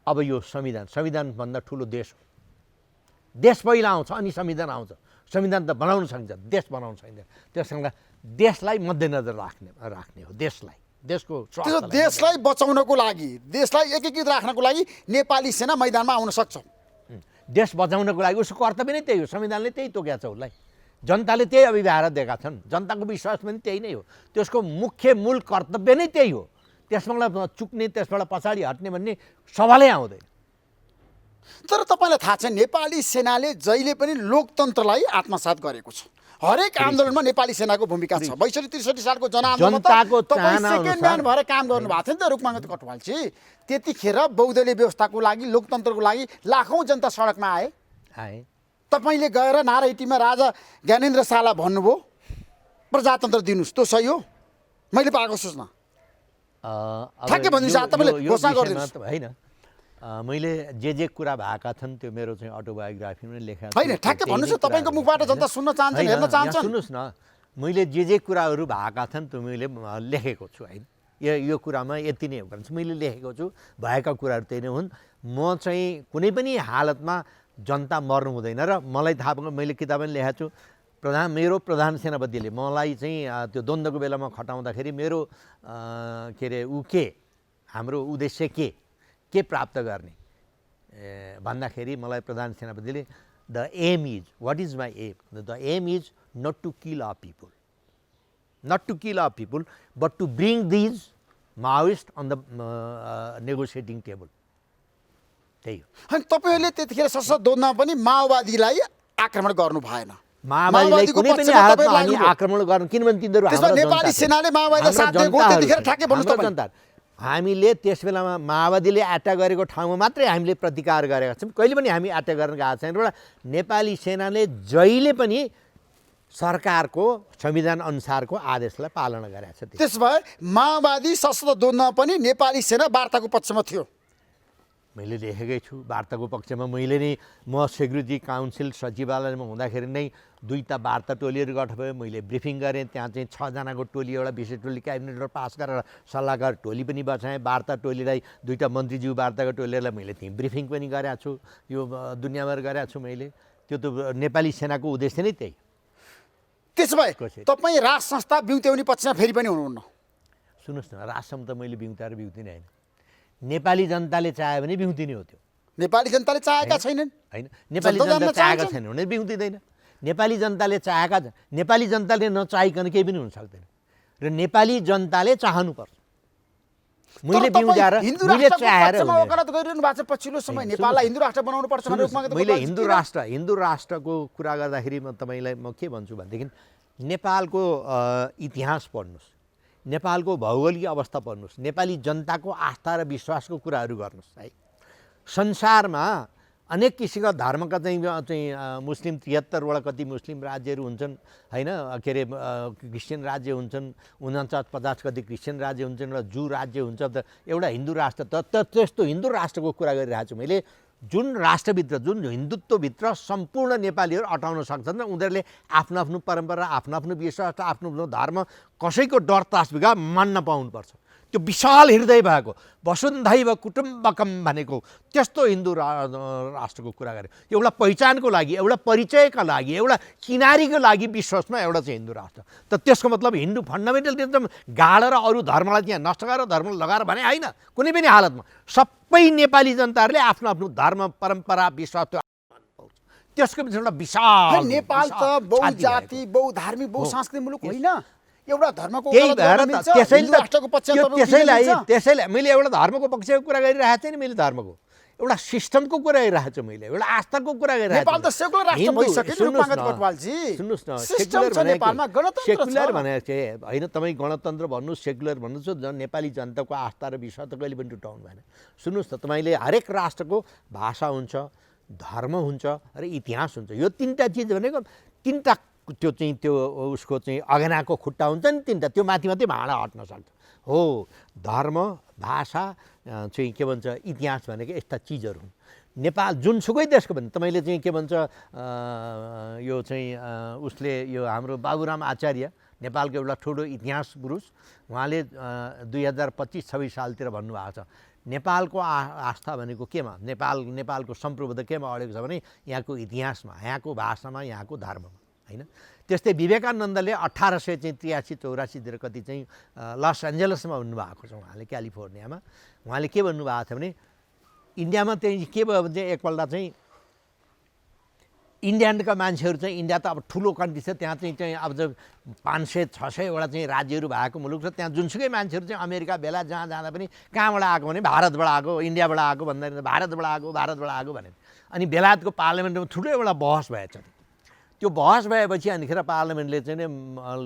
अब यो संविधानभन्दा ठुलो देश हो देश पहिला आउँछ अनि संविधान आउँछ संविधान त बनाउन सकिन्छ, देश बनाउन सकिन्छ। त्यससँग देशलाई मध्यनजर राख्ने हो, देशको त्यसो देशलाई बचाउनको लागि, देशलाई एकीकृत राख्नको लागि नेपाली सेना मैदानमा आउन सक्छ। देश बचाउनको लागि उसको कर्तव्य नै त्यही हो, संविधानले त्यही तोकेको छ उसलाई, जनताले त्यही अभिभावना दिएका छन्, जनताको विश्वास पनि त्यही नै हो, त्यसको मूल कर्तव्य नै त्यही हो। त्यसबाट चुक्ने, त्यसबाट पछाडि हट्ने भन्ने सवालै आउँदैन। तर तपाईँलाई थाहा छ नेपाली सेनाले जहिले पनि लोकतन्त्रलाई आत्मसात गरेको छ। हरेक आन्दोलनमा नेपाली सेनाको भूमिका छ। 62-63 सालको जनआन्दोलनमा तपाईँ सेकेन्ड म्यान भएर काम गर्नुभएको थियो नि त रुकमाङ्ग कटवालजी। त्यतिखेर बहुदलीय व्यवस्थाको लागि, लोकतन्त्रको लागि लाखौँ जनता सडकमा आए। तपाईँले गएर नारायणीमा राजा ज्ञानेन्द्र शाहलाई भन्नुभयो प्रजातन्त्र दिनुहोस्, त्यो सही हो? मैले पाएको सूचना ठ्याक्कै भनिदिनुहोस्, तपाईँले घोषणा गरिदिनुहोस्। होइन, मैले जे कुरा भएका छन् त्यो मेरो चाहिँ अटोबायोग्राफीमा लेखेको होइन, ठ्याक्कै भन्नुहोस्, तपाईँको मुखबाट जनता सुन्न चाहन्छन्, हेर्न चाहन्छन्। सुन्नुहोस् न, मैले जे कुराहरू भएका छन् त्यो मैले लेखेको छु होइन। यो कुरामा यति नै हो भने मैले लेखेको छु, भएका कुराहरू त्यही नै हुन्। म चाहिँ कुनै पनि हालतमा जनता मर्नु हुँदैन र मलाई थाहा भएको मैले किताब पनि लेखेको छु। मेरो प्रधान सेनापतिले मलाई चाहिँ त्यो द्वन्द्वको बेलामा खटाउँदाखेरि मेरो हाम्रो उद्देश्य के प्राप्त गर्ने भन्दाखेरि मलाई प्रधान सेनापतिले the aim is, what is my aim? The aim is not to kill a people, but to bring these Maoist on the negotiating table. त्यही हो। अनि तपाईँहरूले त्यतिखेर सशस्त्र द्वन्द्वमा पनि माओवादीलाई आक्रमण गर्नु भएन। माओवादीलाई कुनै पनि हालतमा हामी आक्रमण गर्नु, किनभने तिनीहरू नेपाली सेनाले माओवादीलाई साथ दिएको त्यतिखेर ठ्याक्कै भन्नुहोस् तपाईँ। हामीले त्यस बेलामा माओवादीले अट्याक गरेको ठाउँमा मात्रै हामीले प्रतिकार गरेका छौँ, कहिले पनि हामी अट्याक गर्न गएको छैन। एउटा नेपाली सेनाले जहिले पनि सरकारको संविधान अनुसारको आदेशलाई पालना गरेको छ। त्यसो भए माओवादी सशस्त्र द्वन्द्वमा पनि नेपाली सेना वार्ताको पक्षमा थियो। मैले लेखेकै छु वार्ताको पक्षमा। मैले नै म सेक्युरिटी काउन्सिल सचिवालयमा हुँदाखेरि नै 2टा वार्ता टोलीहरू गठन भयो। मैले ब्रिफिङ गरेँ, त्यहाँ चाहिँ 6 जनाको टोली, एउटा विशेष टोली क्याबिनेटबाट पास गरेर सल्लाहकार टोली पनि बसाएँ। वार्ता टोलीलाई 2टा मन्त्रीज्यू वार्ताको टोलीहरूलाई मैले त्यहीँ ब्रिफिङ पनि गरेको छु, यो दुनियाँभर गरेको छु मैले। त्यो त नेपाली सेनाको उद्देश्य नै त्यही। त्यसो भए तपाईँ राज संस्था बिउत्याउने पक्षमा फेरि पनि हुनुहुन्न? सुन्नुहोस् न, राजसम्म त मैले बिउताएर बिउतिने होइन, नेपाली जनताले चाह्यो भने बिउतिने हो। त्यो नेपाली जनताले चाहेका छैनन् होइन, नेपाली जनता चाहेका छैन भने बिउतिँदैन। नेपाली जनताले चाहेका, नेपाली जनताले नचाहिकन केही पनि हुन सक्दैन र नेपाली जनताले चाहनुपर्छ। मैले बिउजाएर मैले चाहेर वकालत गरिरहनु भएको छ पछिल्लो समय नेपाललाई हिन्दू राष्ट्र बनाउनु पर्छ भनेर मैले हिन्दू राष्ट्रको कुरा गर्दाखेरि म तपाईँलाई म के भन्छु भनेदेखि नेपालको इतिहास पढ्नुहोस्, नेपालको भौगोलिक अवस्था पढ्नुहोस्, नेपाली जनताको आस्था र विश्वासको कुराहरू गर्नुहोस् है। संसारमा अनेक किसिमका धर्मका चाहिँ मुस्लिम 73वटा कति मुस्लिम राज्यहरू हुन्छन् होइन, के अरे क्रिस्चियन राज्य हुन्छन्, 49-50 कति क्रिस्चियन राज्य हुन्छन्, एउटा जु राज्य हुन्छ। त एउटा हिन्दू राष्ट्र त त्यस्तो हिन्दू राष्ट्रको कुरा गरिरहेको छु मैले, जुन राष्ट्रभित्र, जुन हिन्दुत्वभित्र सम्पूर्ण नेपालीहरू अटाउन सक्छन् र उनीहरूले आफ्नो आफ्नो परम्परा, आफ्नो आफ्नो विश्वास, आफ्नो आफ्नो धर्म कसैको डर त्रासबिगा मान्न पाउनुपर्छ। त्यो विशाल हृदय भएको वसुन्धैव कुटुम्बकम भनेको त्यस्तो हिन्दू राष्ट्रको कुरा गरे। एउटा पहिचानको लागि, एउटा परिचयका लागि, एउटा किनारीको लागि विश्वमा एउटा चाहिँ हिन्दू राष्ट्र। त त्यसको मतलब हिन्दू फन्डामेन्टलिजम गाडेर अरू धर्मलाई त्यहाँ नष्ट गरेर धर्म लगाएर भने होइन। कुनै पनि हालतमा सबै नेपाली जनताहरूले आफ्नो आफ्नो धर्म, परम्परा, विश्वास त्यसको पनि एउटा विशाल। नेपाल त बहुजाति, बहुधार्मिक, बहुसांस्कृतिक मुलुक होइन। एउटा धर्मको त्यसैलाई मैले एउटा धर्मको पक्षको कुरा गरिरहेको छैन, मैले धर्मको एउटा सिस्टमको कुरा गरिरहेको छु, मैले एउटा आस्थाको कुरा गरिरहेको छु। नेपाल त सेकुलर राष्ट्र भइसक्यो रुकमाङ्ग कटवालजी। सुन्नुहोस् न, सिस्टम छ नेपालमा, गणतन्त्र सेकुलर भनेको चाहिँ होइन, तपाईँ गणतन्त्र भन्नुहोस्, सेकुलर भन्नुहोस्, नेपाली जनताको आस्था र विश्वास त कहिले पनि टुटाउनु भएन। सुन्नुहोस् न, तपाईँले हरेक राष्ट्रको भाषा हुन्छ, धर्म हुन्छ र इतिहास हुन्छ। यो 3टा चिज भनेको 3टा त्यो चाहिँ त्यो उसको चाहिँ अगेनाको खुट्टा हुन्छ नि 3टा, त्यो माथि मात्रै भाँडा हट्न सक्छ हो। धर्म, भाषा चाहिँ के भन्छ, इतिहास भनेको यस्ता चिजहरू हुन्। नेपाल जुनसुकै देशको भने तपाईँले चाहिँ के भन्छ, यो चाहिँ उसले यो हाम्रो बाबुराम आचार्य नेपालको एउटा ठुलो इतिहास पुरुष, उहाँले 2025-26 सालतिर भन्नुभएको छ नेपालको आस्था भनेको केमा, नेपालको सम्प्रभुता केमा अडेको छ भने यहाँको इतिहासमा, यहाँको भाषामा, यहाँको धर्ममा, होइन। त्यस्तै विवेकानन्दले 1883-84तिर कति चाहिँ लस एन्जलसमा भन्नुभएको छ उहाँले, क्यालिफोर्नियामा। उहाँले के भन्नुभएको थियो भने इन्डियामा चाहिँ के भयो भने चाहिँ एकपल्ट चाहिँ इन्डियनका मान्छेहरू चाहिँ, इन्डिया त अब ठुलो कन्ट्री छ, त्यहाँ चाहिँ अब 500-600वटा चाहिँ राज्यहरू भएको मुलुक छ, त्यहाँ जुनसुकै मान्छेहरू चाहिँ अमेरिका बेला जहाँ जाँदा पनि कहाँबाट आएको भने भारतबाट आएको, इन्डियाबाट आएको भन्दाखेरि भारतबाट आएको भने। अनि बेलायतको पार्लियामेन्टमा ठुलो एउटा बहस भएछ। त्यो बहस भएपछि अनिखेर पार्लियामेन्टले चाहिँ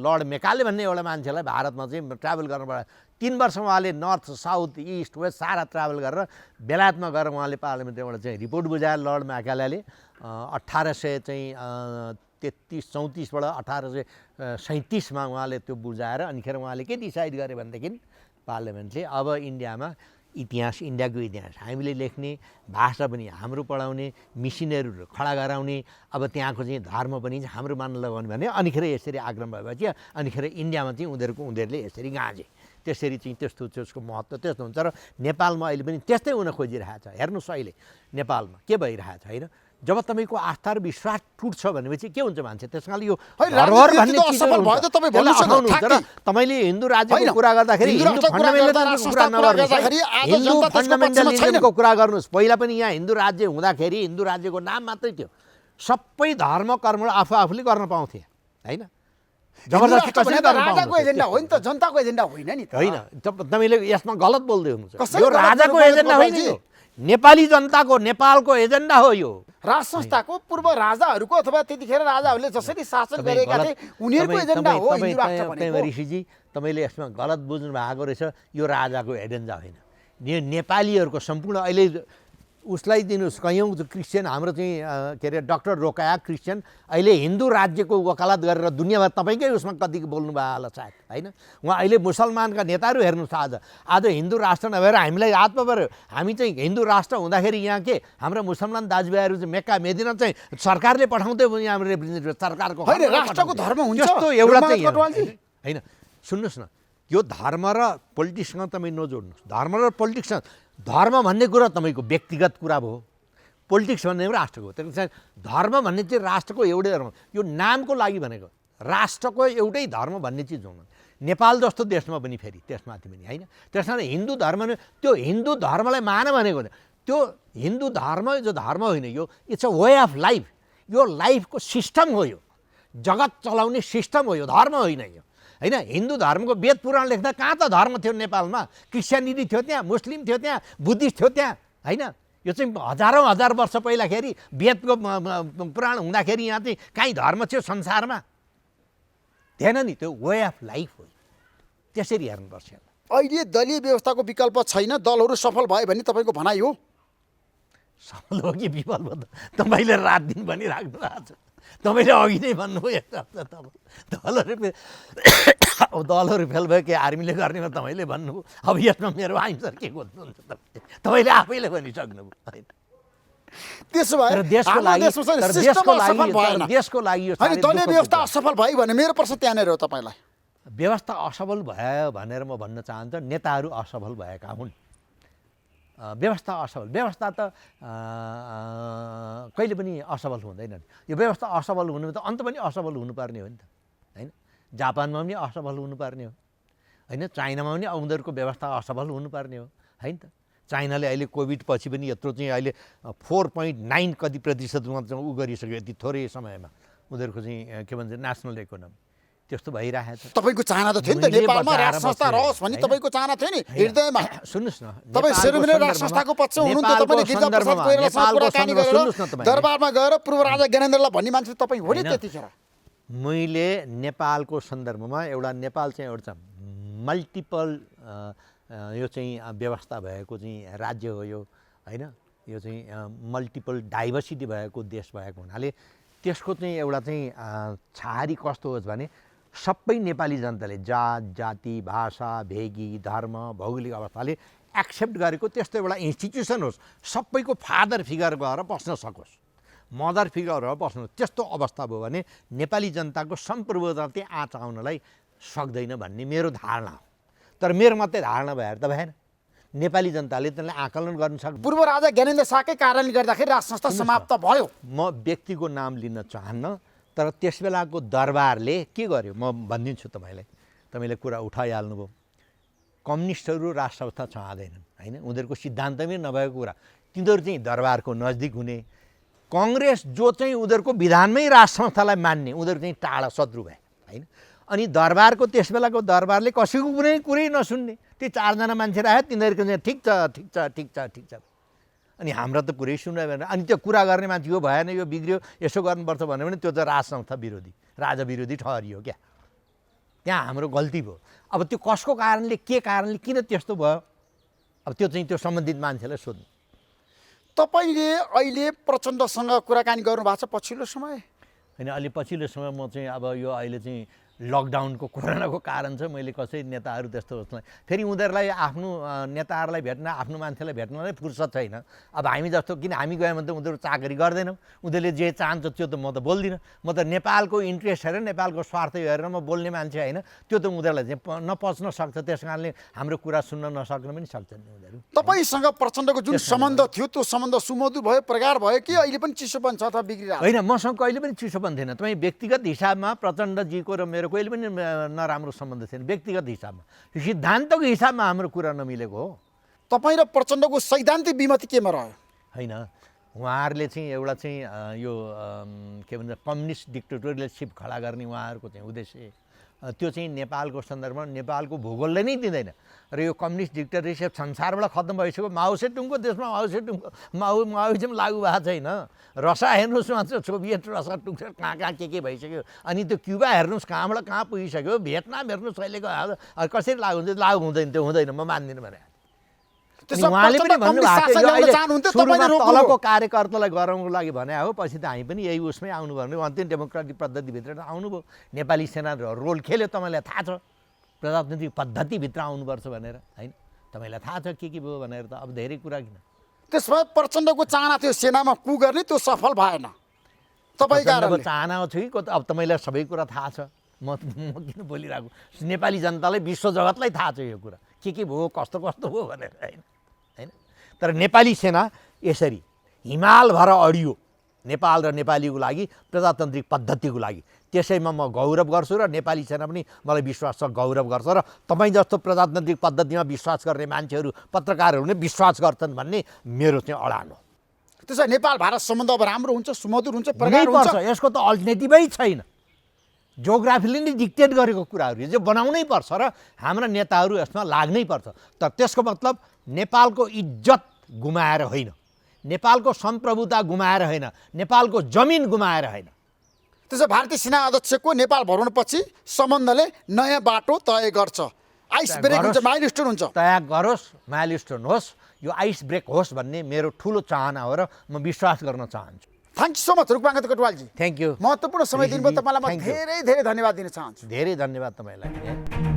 लर्ड मेकाले भन्ने एउटा मान्छेलाई भारतमा चाहिँ ट्राभल गर्नबाट 3 वर्ष उहाँले नर्थ साउथ इस्ट वेस्ट सारा ट्राभल गरेर बेलायतमा गएर उहाँले पार्लियामेन्टमा एउटा चाहिँ रिपोर्ट बुझाए लर्ड मेकालेले 1833-34बाट 1837मा उहाँले त्यो बुझाएर अनिखेर उहाँले के डिसाइड गरे भनेदेखि पार्लियामेन्टले अब इन्डियामा इतिहास, इन्डियाको इतिहास हामीले लेख्ने, भाषा पनि हाम्रो पढाउने, मिसिनरीहरू खडा गराउने, अब त्यहाँको चाहिँ धर्म पनि हाम्रो मान्न लगाउने भने अनिखेर यसरी आग्रह भएपछि अनिखेर इन्डियामा चाहिँ उनीहरूले यसरी गाँजे। त्यसरी चाहिँ त्यसको महत्त्व त्यस्तो हुन्छ। र नेपालमा अहिले पनि त्यस्तै हुन खोजिरहेछ। हेर्नुहोस् अहिले नेपालमा के भइरहेछ, होइन। जब तपाईँको आस्था र विश्वास टुट्छ भनेपछि के हुन्छ मान्छे, त्यसकारणले यो धरोहर भन्ने चिजहरू हुन्छ। र तपाईँले हिन्दू राज्यको कुरा गर्दाखेरि हिन्दू फन्डामेन्टलिजमको कुरा गर्नुहोस्। पहिला पनि यहाँ हिन्दू राज्य हुँदाखेरि हिन्दू राज्यको नाम मात्रै थियो, सबै धर्म कर्म आफूले गर्न पाउँथे, होइन। जबरजस्ती कसैले गर्न पाउँदैन। राजाको एजेन्डा हो नि त, जनताको एजेन्डा होइन नि त। होइन, तपाईँले यसमा गलत बोल्दै हुनुहुन्छ। यो राजाको एजेन्डा होइन, यो नेपाली जनताको, नेपालको एजेन्डा हो। यो राज संस्थाको पूर्व राजाहरूको अथवा त्यतिखेर राजाहरूले जसरी शासन गरेका थिए उनीहरूको एजेन्डा हो हिन्दू राष्ट्र भनेको। ऋषिजी, तपाईँले यसमा गलत बुझ्नु भएको रहेछ। यो राजाको एजेन्डा होइन, यो नेपालीहरूको सम्पूर्ण। अहिले उसलाई दिनुहोस्, कयौँ क्रिस्चियन हाम्रो चाहिँ के अरे डक्टर रोकाया क्रिस्चियन अहिले हिन्दू राज्यको वकालत गरेर दुनियाँमा तपाईँकै उसमा कति बोल्नु भयो होला सायद, होइन। उहाँ अहिले मुसलमानका नेताहरू हेर्नुहोस्, आज हिन्दू राष्ट्र नभएर हामीलाई याद पऱ्यो। हामी चाहिँ हिन्दू राष्ट्र हुँदाखेरि यहाँ के हाम्रा मुसलमान दाजुभाइहरू चाहिँ मेक्का मेदिना चाहिँ सरकारले पठाउँदै यहाँ रिप्रेजेन्टेटिभ सरकारको राष्ट्रको धर्म हुन्छ त्यस्तो एउटा चाहिँ होइन। सुन्नुहोस् न, यो धर्म र पोलिटिक्ससँग तपाईँ नजोड्नुहोस्। धर्म र पोलिटिक्ससँग, धर्म भन्ने कुरा तपाईँको व्यक्तिगत कुरा भयो, पोलिटिक्स भन्ने पनि राष्ट्रको। त्यसैले धर्म भन्ने चाहिँ राष्ट्रको एउटै धर्म, यो नामको लागि भनेको राष्ट्रको एउटै धर्म भन्ने चिज हुनु। नेपाल जस्तो देशमा पनि फेरि त्यसमाथि पनि, होइन। त्यस कारण हिन्दू धर्म, त्यो हिन्दू धर्मलाई मान भनेको त्यो हिन्दू धर्म जो धर्म होइन, यो it's a way of life. यो लाइफको सिस्टम हो, यो जगत चलाउने सिस्टम हो, यो धर्म होइन यो, होइन। हिन्दू धर्मको वेद पुराण लेख्दा कहाँ त धर्म थियो नेपालमा? क्रिस्चियनिटी थियो त्यहाँ, मुस्लिम थियो त्यहाँ, बुद्धिस्ट थियो त्यहाँ, होइन। यो चाहिँ हजार वर्ष पहिलाखेरि वेदको पुराण हुँदाखेरि यहाँ चाहिँ काहीँ धर्म थियो संसारमा? थिएन नि। त्यो वे अफ लाइफ हो, त्यसरी हेर्नुपर्छ। अहिले दलीय व्यवस्थाको विकल्प छैन, दलहरू सफल भयो भने तपाईँको भनाइ हो? सफल हो कि विफल भयो तपाईँले रात दिन भनिराख्नु भएको छ। तपाईँले अघि नै भन्नुभयो दलहरू फेल भयो कि आर्मीले गर्नेमा तपाईँले भन्नुभयो। अब यसमा मेरो आन्सर के खोज्नुहुन्छ तपाईँले आफैले भनिसक्नुभयो। त्यसो भए देशको लागि दलीय व्यवस्था असफल भयो भने मेरो प्रश्न त्यहाँनिर हो तपाईँलाई। व्यवस्था असफल भयो भनेर म भन्न चाहन्छु नेताहरू असफल भएका हुन्। व्यवस्था असफल, व्यवस्था त कहिले पनि असफल हुँदैन। यो व्यवस्था असफल हुनु त अन्त पनि असफल हुनुपर्ने हो नि त, होइन। जापानमा पनि असफल हुनुपर्ने हो, होइन। चाइनामा पनि उनीहरूको व्यवस्था असफल हुनुपर्ने हो, होइन त। चाइनाले अहिले कोभिड पछि पनि यत्रो चाहिँ अहिले 4.9 कति प्रतिशतमा चाहिँ उ गरिसक्यो यति थोरै समयमा उनीहरूको चाहिँ के भन्छ नेसनल इकोनोमी। त्यस्तो भइरहेको छ। तपाईँको चाहना त थियो नि त नेपालमा राज संस्था रहोस् भन्ने तपाईँको चाहना थियो नि हृदयमा। सुन्नुहोस् न, तपाईँ सेरोमिनल राज संस्थाको पक्षमा हुनुहुन्थ्यो। तपाईँले गिरिजाप्रसाद कोइरालासँग कुराकानी गरेर दरबारमा गएर पूर्व राजा ज्ञानेन्द्रलाई भन्ने मान्छे तपाईँ हो नि त्यतिखेर। मैले नेपालको सन्दर्भमा एउटा नेपाल चाहिँ एउटा मल्टिपल यो चाहिँ व्यवस्था भएको चाहिँ राज्य हो यो, होइन। यो चाहिँ मल्टिपल डाइभर्सिटी भएको देश भएको हुनाले त्यसको चाहिँ एउटा चाहिँ छहारी कस्तो होस् भने सबै नेपाली जनताले जात जाति भाषा भेगी धर्म भौगोलिक अवस्थाले एक्सेप्ट गरेको त्यस्तो एउटा इन्स्टिट्युसन होस्, सबैको फादर फिगर भएर बस्न सकोस्, मदर फिगर भएर बस्नु। त्यस्तो अवस्था भयो भने नेपाली जनताको सम्प्रभुता चाहिँ आँच आउनलाई सक्दैन भन्ने मेरो धारणा हो। तर मेरो मात्रै धारणा भएर त भएन। नेपाली जनताले त्यसलाई आकलन गर्न सक्छ। पूर्व राजा ज्ञानेन्द्र शाहकै कारणले गर्दाखेरि राज संस्था समाप्त भयो। म व्यक्तिको नाम लिन चाहन्न, तर त्यस बेलाको दरबारले के गर्यो म भनिदिन्छु तपाईँलाई। तपाईँले कुरा उठाइहाल्नुभयो। कम्युनिस्टहरू राज संस्था चाहँदैनन् होइन, उनीहरूको सिद्धान्तमै नभएको कुरा। तिनीहरू चाहिँ दरबारको नजिक हुने, कङ्ग्रेस जो चाहिँ उनीहरूको विधानमै राज संस्थालाई मान्ने, उनीहरू चाहिँ टाढा शत्रु भए होइन। अनि दरबारको त्यस बेलाको दरबारले कसैको कुरै नसुन्ने, त्यो 4 जना मान्छे राख्यो, तिनीहरूको चाहिँ ठिक छ। अनि हाम्रो त कुरै सुन्यो भनेर अनि त्यो कुरा गर्ने मान्छे यो भएन, यो बिग्रियो, यसो गर्नुपर्छ भन्यो भने त्यो त राज संस्था विरोधी, राजा विरोधी ठहरियो क्या। त्यहाँ हाम्रो गल्ती भयो। अब त्यो कसको कारणले, के कारणले, किन त्यस्तो भयो, अब त्यो चाहिँ त्यो सम्बन्धित मान्छेलाई सोध्नु। तपाईँले अहिले प्रचण्डसँग कुराकानी गर्नुभएको छ पछिल्लो समय? होइन, अहिले पछिल्लो समय म चाहिँ अब यो अहिले चाहिँ लकडाउनको कोरोनाको कारण चाहिँ मैले कसै नेताहरू त्यस्तो फेरि उनीहरूलाई आफ्नो नेताहरूलाई भेट्न, आफ्नो मान्छेलाई भेट्नलाई फुर्सद छैन। अब हामी जस्तो, किन हामी गयो भने त उनीहरू चाकरी गर्दैनौँ, उनीहरूले जे चाहन्छ त्यो त म त बोल्दिनँ। म त नेपालको इन्ट्रेस्ट हेरेर, नेपालको स्वार्थ हेरेर म बोल्ने मान्छे होइन। त्यो त उनीहरूलाई चाहिँ नपच्न सक्छ, त्यस कारणले हाम्रो कुरा सुन्न नसक्न पनि सक्छन् उनीहरू। तपाईँसँग प्रचण्डको जुन सम्बन्ध थियो त्यो सम्बन्ध सुमधुर भयो, प्रगाढ भयो कि अहिले पनि चिसोपन छ अथवा बिग्रिरहेको? होइन, मसँग कहिले पनि चिसोपन थिएन। तपाईँ व्यक्तिगत हिसाबमा प्रचण्डजीको र मेरो कहिले पनि नराम्रो सम्बन्ध थिएन, व्यक्तिगत हिसाबमा। सिद्धान्तको हिसाबमा हाम्रो कुरा नमिलेको हो। तपाईँ र प्रचण्डको सैद्धान्तिक विमति केमा रह्यो? होइन, उहाँहरूले चाहिँ एउटा चाहिँ यो के भन्छ कम्युनिस्ट डिक्टेटरसिप खडा गर्ने उहाँहरूको चाहिँ उद्देश्य, त्यो चाहिँ नेपालको सन्दर्भमा नेपालको भूगोलले नै दिँदैन। र यो कम्युनिस्ट डिक्टेटरसिप संसारबाट खत्तम भइसक्यो। माओसेटुङको देशमा माओइजम लागू भएको छैन। रसा हेर्नुहोस् मात्र, सोभियत रसा टुक्छ कहाँ के भइसक्यो। अनि त्यो क्युबा हेर्नुहोस् कहाँबाट कहाँ पुगिसक्यो। भियतनाम हेर्नुहोस् कहिलेको कसरी लागु हुन्छ, लागु हुँदैन, त्यो हुँदैन, म मान्दिनँ भने। उहाँले पनि भन्नुभएको तलको कार्यकर्तालाई गराउनको लागि भने हो, पछि त हामी पनि यही उसमै आउनुभयो भने अन्तिम डेमोक्रेटिक पद्धतिभित्र आउनुभयो। नेपाली सेना रोल खेल्यो, तपाईँलाई थाहा छ, प्रजातान्त्रिक पद्धतिभित्र आउनुपर्छ भनेर होइन। तपाईँलाई थाहा छ के भयो भनेर त। अब धेरै कुरा किन। त्यसमा प्रचण्डको चाहना थियो सेनामा कु गर्ने, त्यो सफल भएन तपाईँ कारणले। चाहना थियो कि अब तपाईँलाई सबै कुरा थाहा छ, म किन बोलिरहेको। नेपाली जनतालाई, विश्व जगतलाई थाहा छ यो कुरा के भयो, कस्तो भयो भनेर होइन। तर नेपाली सेना यसरी हिमाल भएर अडियो नेपाल र नेपालीको लागि, प्रजातान्त्रिक पद्धतिको लागि। त्यसैमा म गौरव गर्छु र नेपाली सेना पनि मलाई विश्वास छ गौरव गर्छ। र तपाईँ जस्तो प्रजातान्त्रिक पद्धतिमा विश्वास गर्ने मान्छेहरू, पत्रकारहरूले विश्वास गर्छन् भन्ने मेरो चाहिँ अडान हो। त्यसो भए नेपाल भारत सम्बन्ध अब राम्रो हुन्छ, सुमधुर हुन्छ, प्रगाढ हुन्छ? यसको त अल्टरनेटिभै छैन। जियोग्राफीले नै डिक्टेट गरेको कुराहरू यो बनाउनै पर्छ र हाम्रा नेताहरू यसमा लाग्नै पर्छ। तर त्यसको मतलब नेपालको इज्जत गुमाएर होइन, नेपालको सम्प्रभुता गुमाएर होइन, नेपालको जमिन गुमाएर होइन। त्यसो भारतीय सेना अध्यक्षको नेपाल भ्रमणपछि सम्बन्धले नयाँ बाटो तय गर्छ, आइस ब्रेक हुन्छ, माइलस्टोन हुन्छ। तय गरोस्, माइलस्टोन होस्, यो आइस ब्रेक होस् भन्ने मेरो ठुलो चाहना हो र म विश्वास गर्न चाहन्छु। Thank you so much Rookmangud कटुवालजी। Thank you. महत्त्वपूर्ण समय दिनुभयो, तपाईँलाई म धेरै धेरै धन्यवाद दिन चाहन्छु। धेरै धन्यवाद तपाईँलाई।